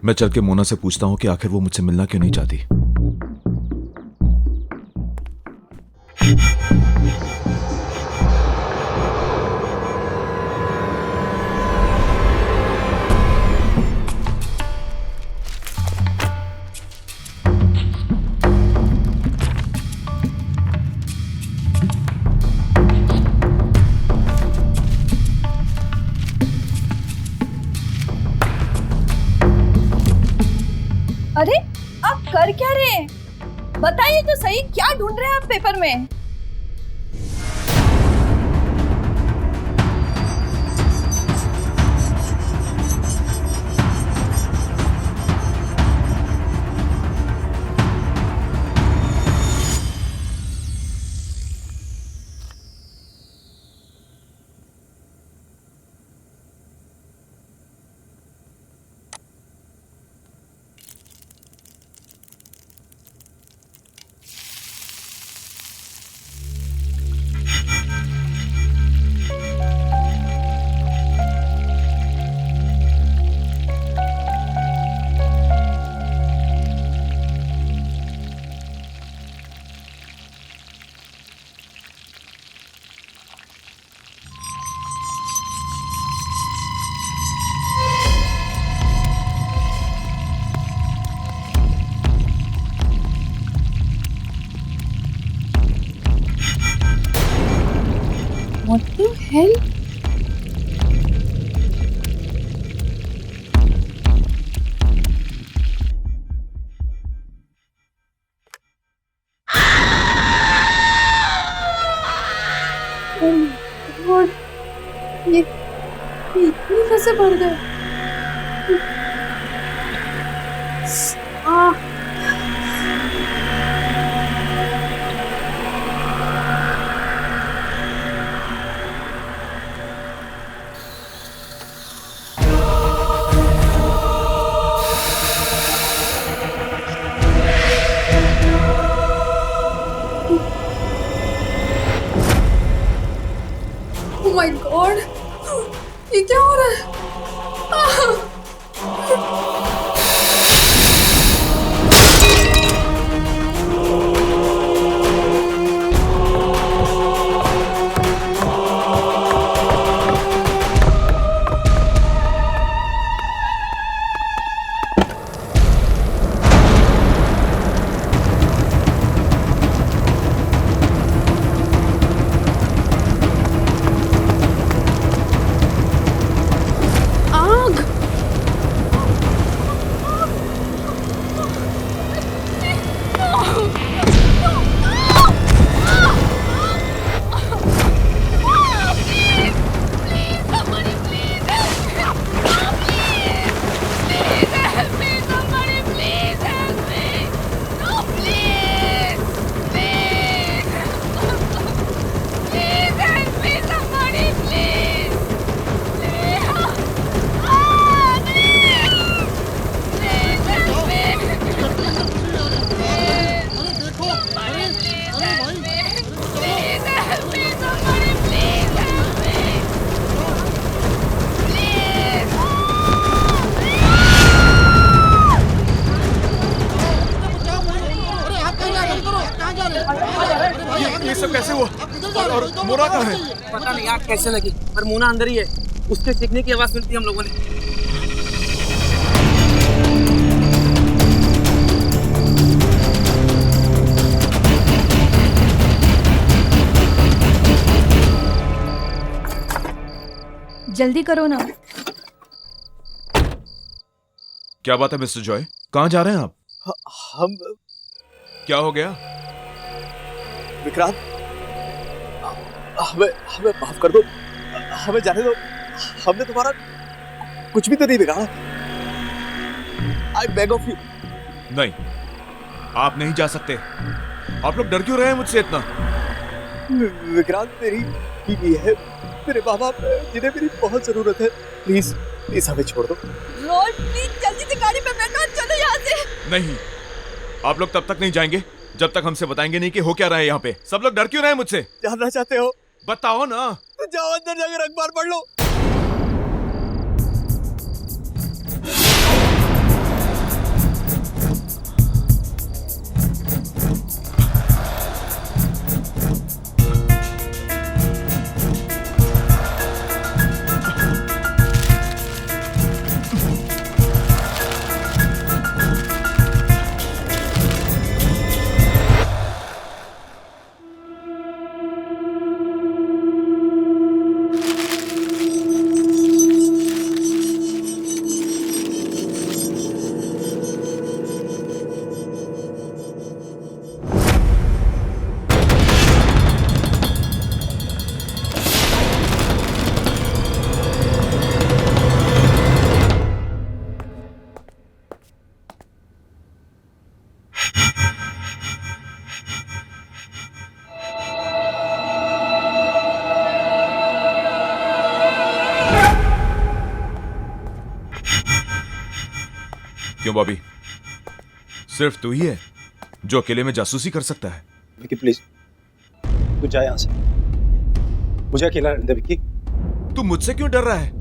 मैं चल के मोना से पूछता हूं कि आखिर वो मुझसे मिलना क्यों नहीं चाहती। अरे आप कर क्या रहे हैं? बताइए तो सही, क्या ढूंढ रहे हैं आप पेपर में? Oh my God! ये क्या हो रहा है? ये सब कैसे हुआ? और मोना कहाँ है? पता नहीं आग कैसे लगी, पर मोना अंदर ही है। उसके चीखने की आवाज सुनी थी हम लोगों ने। जल्दी करो ना। क्या बात है मिस्टर जॉय, कहाँ जा रहे हैं आप? हम क्या हो गया? विक्रांत, हमें हमें माफ कर दो, हमें जाने दो। हमने तुम्हारा कुछ भी तो नहीं बिगाड़ा। I beg of you। नहीं, आप नहीं जा सकते। आप लोग डर क्यों रहे हैं मुझसे इतना? विक्रांत, मेरी बीवी है, मेरे माँ बाप जिन्हें मेरी बहुत जरूरत है। प्लीज प्लीज हमें छोड़ दो। रोड प्लीज जल्दी से गाड़ी पे बैठो, चलो यहाँ से। नहीं, आप लोग तब तक नहीं जाएंगे जब तक हमसे बताएंगे नहीं कि हो क्या रहा है यहाँ पे। सब लोग डर क्यों रहे हैं मुझसे? जानना चाहते हो? बताओ ना। तो जाओ अंदर जाकर अखबार पढ़ लो। क्यों बॉबी, सिर्फ तू ही है जो अकेले में जासूसी कर सकता है? विकी प्लीज, तू जा यहाँ से, मुझे अकेला रहने दे। विकी, तू मुझसे क्यों डर रहा है?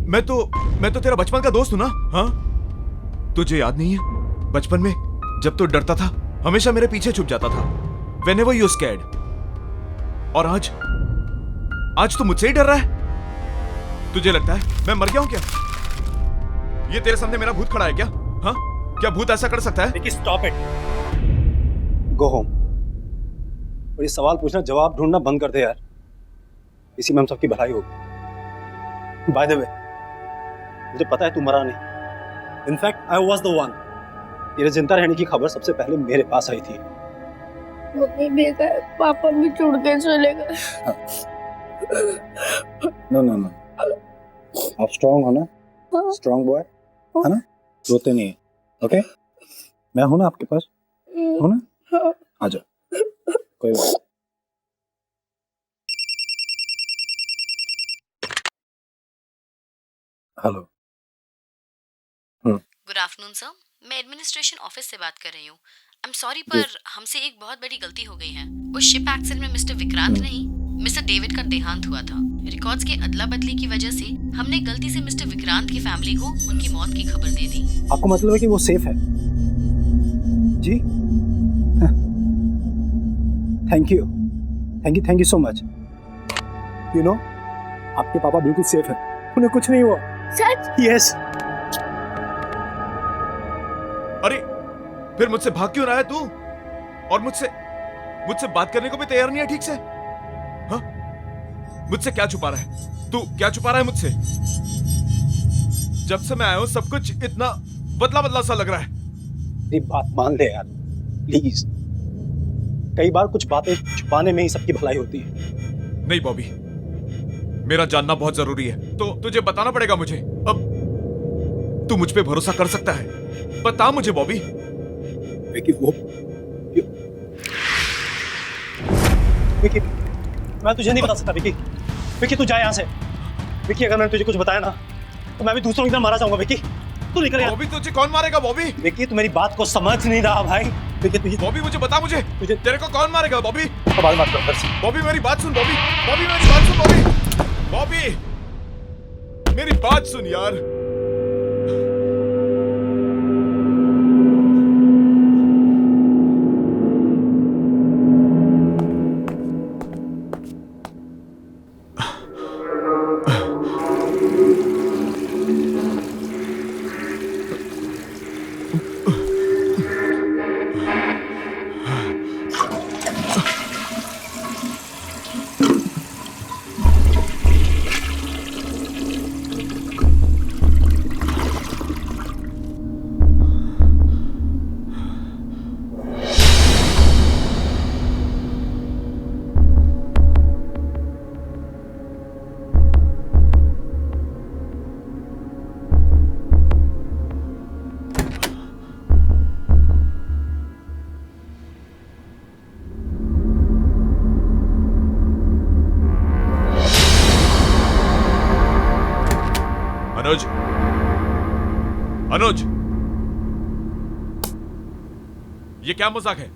मैं तो तेरा बचपन का दोस्त हूं ना। हाँ, तुझे याद नहीं है बचपन में जब तू डरता था हमेशा मेरे पीछे छुप जाता था, whenever you scared। और आज तू मुझसे ही डर रहा है? तुझे लगता है मैं मर गया हूं क्या? ये तेरे सामने मेरा भूत खड़ा है क्या? हाँ, क्या भूत ऐसा कर सकता है? Stop it, go home. और ये सवाल पूछना जवाब ढूंढना बंद कर दे यार, इसी में हम सबकी भलाई होगी। बाय द वे, मुझे पता है तू मरा नहीं। In fact I was the one. तेरे जिंदा रहने की खबर सबसे पहले मेरे पास आई थी। मम्मी देखा है, पापा भी छोड़ के चले गए। नो नो नो, आप स्ट्रांग हो ना, स्ट्रांग बॉय है ना, रोते नहीं है। ओके, मैं हूं ना आपके पास, हो ना, आ जाओ, कोई बात नहीं। हेलो। गुड आफ्टरनून सर, मैं एडमिनिस्ट्रेशन ऑफिस से बात कर रही हूँ। आई एम सॉरी पर हमसे एक बहुत बड़ी गलती हो गई है। उस शिप एक्सीडेंट में मिस्टर विक्रांत नहीं, मिस्टर डेविड का देहांत हुआ था। रिकॉर्ड्स के अदला बदली की वजह से हमने गलती से मिस्टर विक्रांत की फैमिली को उनकी मौत की खबर दे दी। आपको मतलब है कि वो सेफ है? जी, thank you, thank you so much. You know, आपके पापा बिल्कुल सेफ है, उन्हें कुछ नहीं हुआ। सच? यस। अरे फिर मुझसे भाग क्यों रहा है तू? और मुझसे बात करने को भी तैयार नहीं है ठीक से? हाँ, मुझसे क्या छुपा रहा है तू? क्या छुपा रहा है मुझसे? जब से मैं आया हूं सब कुछ इतना बदला बदला सा लग रहा है। मेरी बात मान ले यार, प्लीज। कई बार कुछ बातें छुपाने में ही सबकी भलाई होती है। नहीं बॉबी, मेरा जानना बहुत जरूरी है, तो तुझे बताना पड़ेगा मुझे। अब तू मुझ पे भरोसा कर सकता है, बता मुझे बॉबी। विकी, विकी, मैं तुझे नहीं बता सकता विकी। विकी तू जा यहाँ से। विकी, अगर मैंने तुझे कुछ बताया ना तो मैं भी दूसरों की तरह मारा जाऊंगा। विकी तू निकल यहाँ। बॉबी तुझे कौन मारेगा बॉबी? विकी तू मेरी बात को समझ नहीं रहा भाई। विकी तुझे, बॉबी मुझे बता, मुझे तेरे को कौन मारेगा बॉबी? बात मत कर। बॉबी मेरी बात सुन बॉबी, बॉबी मेरी बात सुन बॉबी, बॉबी मेरी बात सुन यार। अनुज, अनुज, ये क्या मजाक है?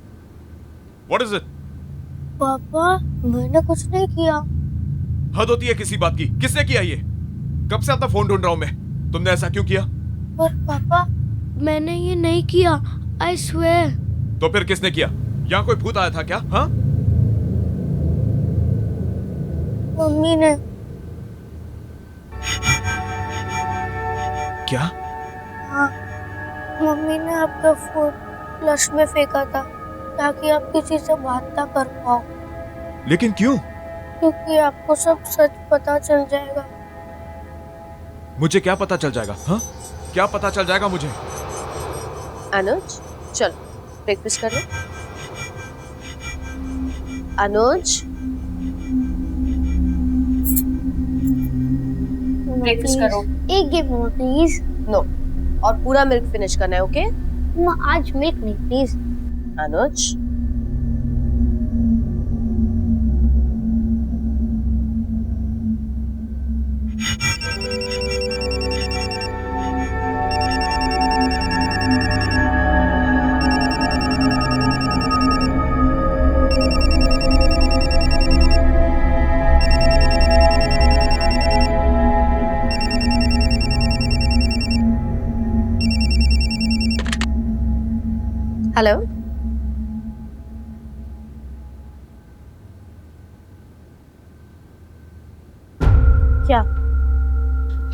What is it? पापा, मैंने कुछ नहीं किया। हद होती है किसी बात की। किसने किया ये? कब से आपका फोन ढूंढ रहा हूं मैं। तुमने ऐसा क्यों किया? पर पापा, मैंने ये नहीं किया। I swear। तो फिर किसने किया? यहाँ कोई भूत आया था क्या? हाँ? मम्मी ने। क्या? हाँ, मम्मी ने आपका फोन फ्लश में फेंका था ताकि आप किसी से बात ना कर पाओ। लेकिन क्यों? क्योंकि आपको सब सच पता चल जाएगा। मुझे क्या पता चल जाएगा? हाँ, क्या पता चल जाएगा मुझे? अनुज, चल ब्रेकफास्ट कर लो। अनुज, ब्रेकफास्ट करो। एक गिव मोर प्लीज। नो, और पूरा मिल्क फिनिश करना है। ओके? आज मिल्क नहीं प्लीज। Anuj, hello. क्या?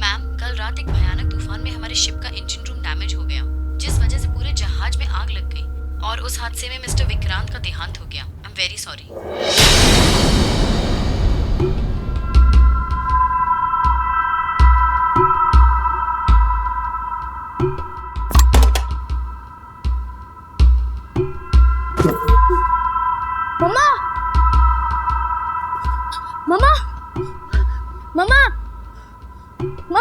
मैम, कल रात एक भयानक तूफान में हमारे शिप का इंजन रूम डैमेज हो गया, जिस वजह से पूरे जहाज में आग लग गई और उस हादसे में मिस्टर विक्रांत का देहांत हो गया। I am very sorry. मम्मा, मम्मा, मम्मा,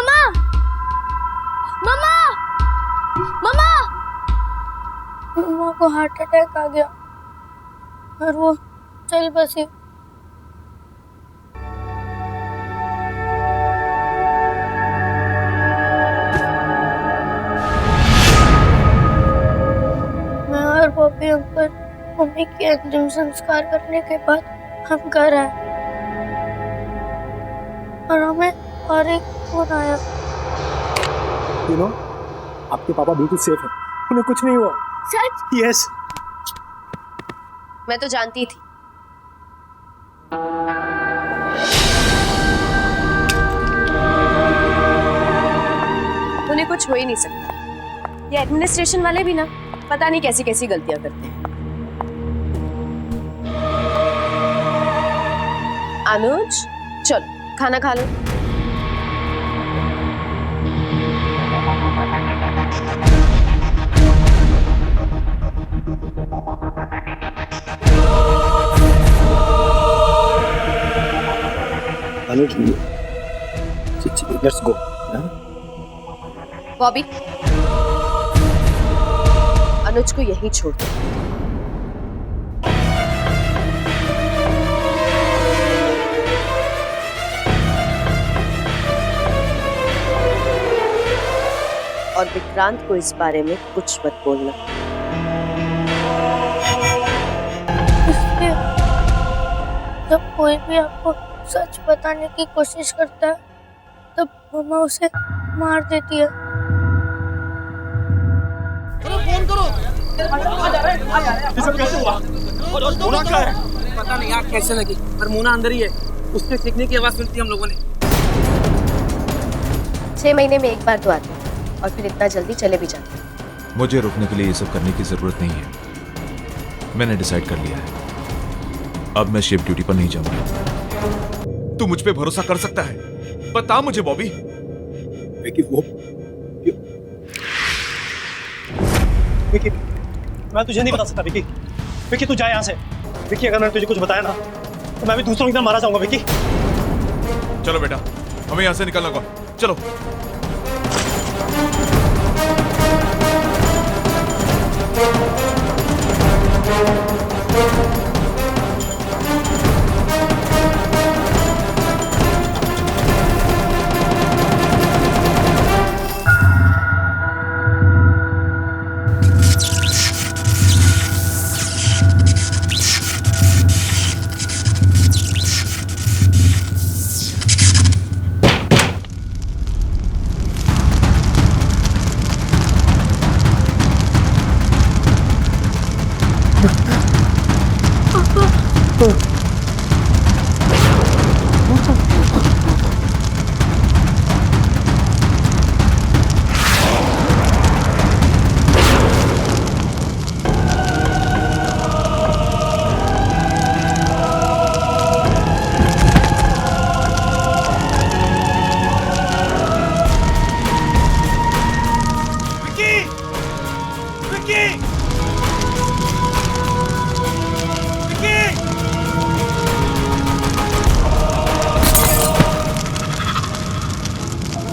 मम्मा को हार्ट अटैक आ गया और वो चल बसी। मैं और बॉबी अंकल मम्मी के अंतिम संस्कार करने के बाद हम घर आए और हमें और एक फोन आया। यू नो, आपके पापा बिल्कुल सेफ है, उन्हें कुछ नहीं हुआ। सच? यस। मैं तो जानती थी। उन्हें कुछ हो ही नहीं सकता। ये एडमिनिस्ट्रेशन वाले भी ना पता नहीं कैसी कैसी गलतियां करते हैं। अनुज, चलो खाना खा लो। अनुज, लेट्स गो। बॉबी, अनुज को यहीं छोड़ दो। और विक्रांत को इस बारे में कुछ मत बोलना। इसलिए जब कोई भी आपको सच बताने की कोशिश करता है तब मम्मा उसे मार देती है। फोन करो। ये सब कैसे हुआ? मोना कहाँ है? पता नहीं आग कैसे लगी, पर मोना अंदर ही है। उसके सीखने की आवाज सुनती हम लोगों ने। 6 महीने में एक बार तो आते और फिर इतना जल्दी चले भी जाते। मुझे रुकने के लिए ये सब करने की जरूरत नहीं है। मैंने डिसाइड कर लिया है, अब मैं शिफ्ट ड्यूटी पर नहीं जाऊंगा। तू मुझ पे भरोसा कर सकता है? बता मुझे बॉबी। विकी, मैं तुझे नहीं बता सकता विकी। विकी तू जा यहाँ से। विकी, अगर मैंने तुझे कुछ बताया ना तो मैं भी दूसरों की तरह मारा जाऊंगा विकी। चलो बेटा, हमें यहाँ से निकलना होगा। चलो।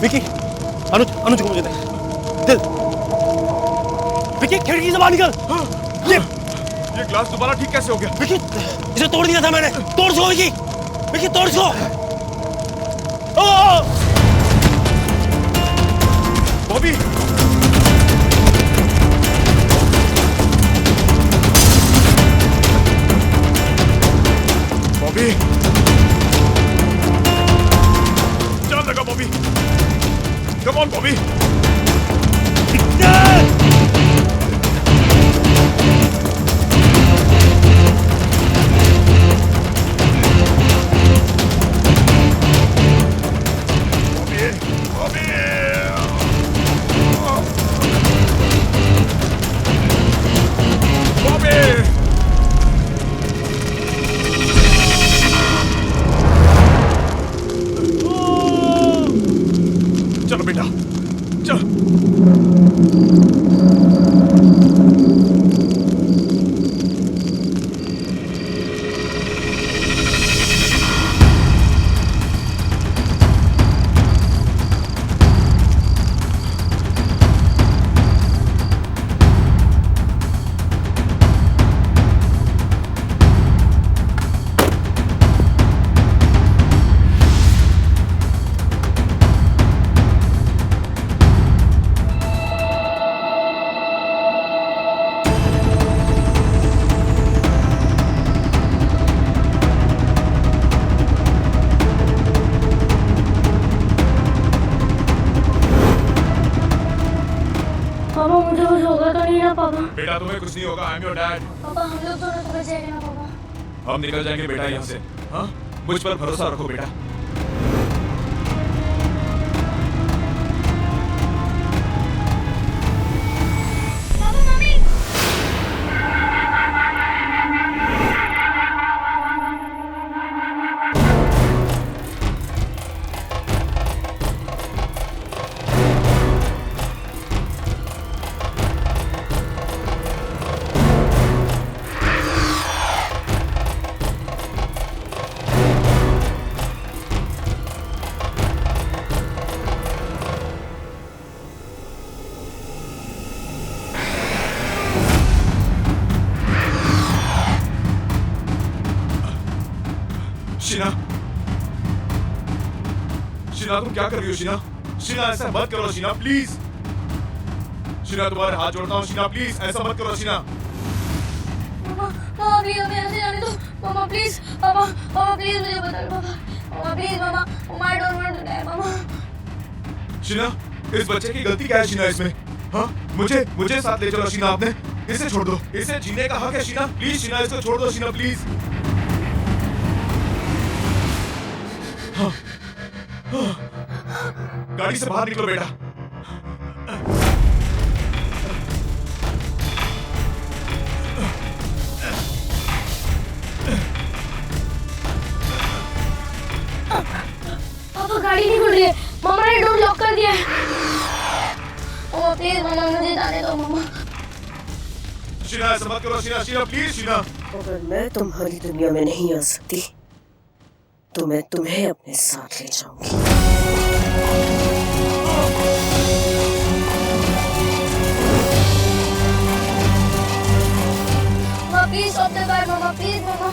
विकी, अनुज को मुझे दे। विकी, खिड़की से बाहर निकल। ये ग्लास दोबारा ठीक कैसे हो गया? विकी, इसे तोड़ दिया था मैंने। तोड़ सो विकी। विकी, तोड़ सो। बॉबी, बॉबी, जान लगा बॉबी। Come on Bobby. चलो बेटा, चलो। पापा बेटा तुम्हें कुछ नहीं होगा, आई एम योर डैड। पापा हम लोग दोनों तो बच जाएंगे ना पापा। हम निकल जाएंगे बेटा यहाँ से। हाँ, मुझ पर भरोसा रखो बेटा। शीना, शीना तुम क्या कर रही हो शीना? शीना ऐसा मत करो शीना, प्लीज। शीना तुम्हारे हाथ जोड़ता हूँ शीना, प्लीज ऐसा मत करो शीना। मामा प्लीज हमें ऐसे जाने दो। मामा प्लीज, मामा प्लीज मुझे बता दो पापा। मामा प्लीज मामा, my don't want to die मामा। शीना, इस बच्चे की गलती क्या है शीना इसमें? हाँ, मुझे साथ ले चलो शीना, आपने इसे छोड़ दो, इसे जीने का हक है शीना, प्लीज शीना इसको छोड़ दो शीना, प्लीज। हाँ, हाँ, गाड़ी से बाहर निकलो बेटा। पापा गाड़ी नहीं खुल रही है, मामा ने डोर लॉक कर दिया है। मामा प्लीज मामा मुझे जाने दो मामा। शीना ऐसा मत करो शीना, शीना प्लीज शीना। अगर मैं तुम्हारी दुनिया में नहीं आ सकती तो मैं तुम्हें अपने साथ ले जाऊंगी। मामा प्लीज स्टॉप द कार मामा प्लीज मामा।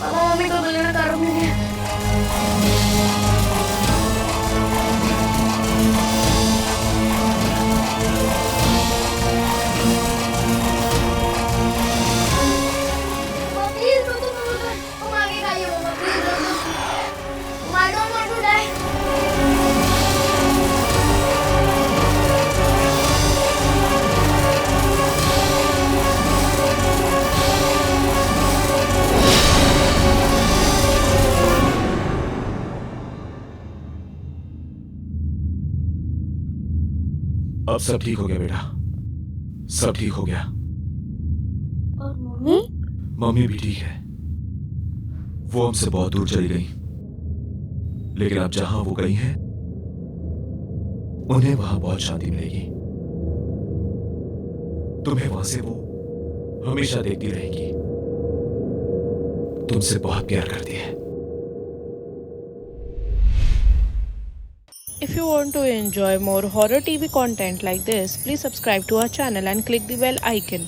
मामा मम्मी को बुलाना कार में है। अब सब ठीक हो गया बेटा, सब ठीक हो गया। और मम्मी? मम्मी भी ठीक है। वो हमसे बहुत दूर चली गई, लेकिन अब जहां वो गई हैं, उन्हें वहां बहुत शांति मिलेगी। तुम्हें वहां से वो हमेशा देखती रहेगी। तुमसे बहुत प्यार करती है। If you want to enjoy more horror TV content like this, please subscribe to our channel and click the bell icon.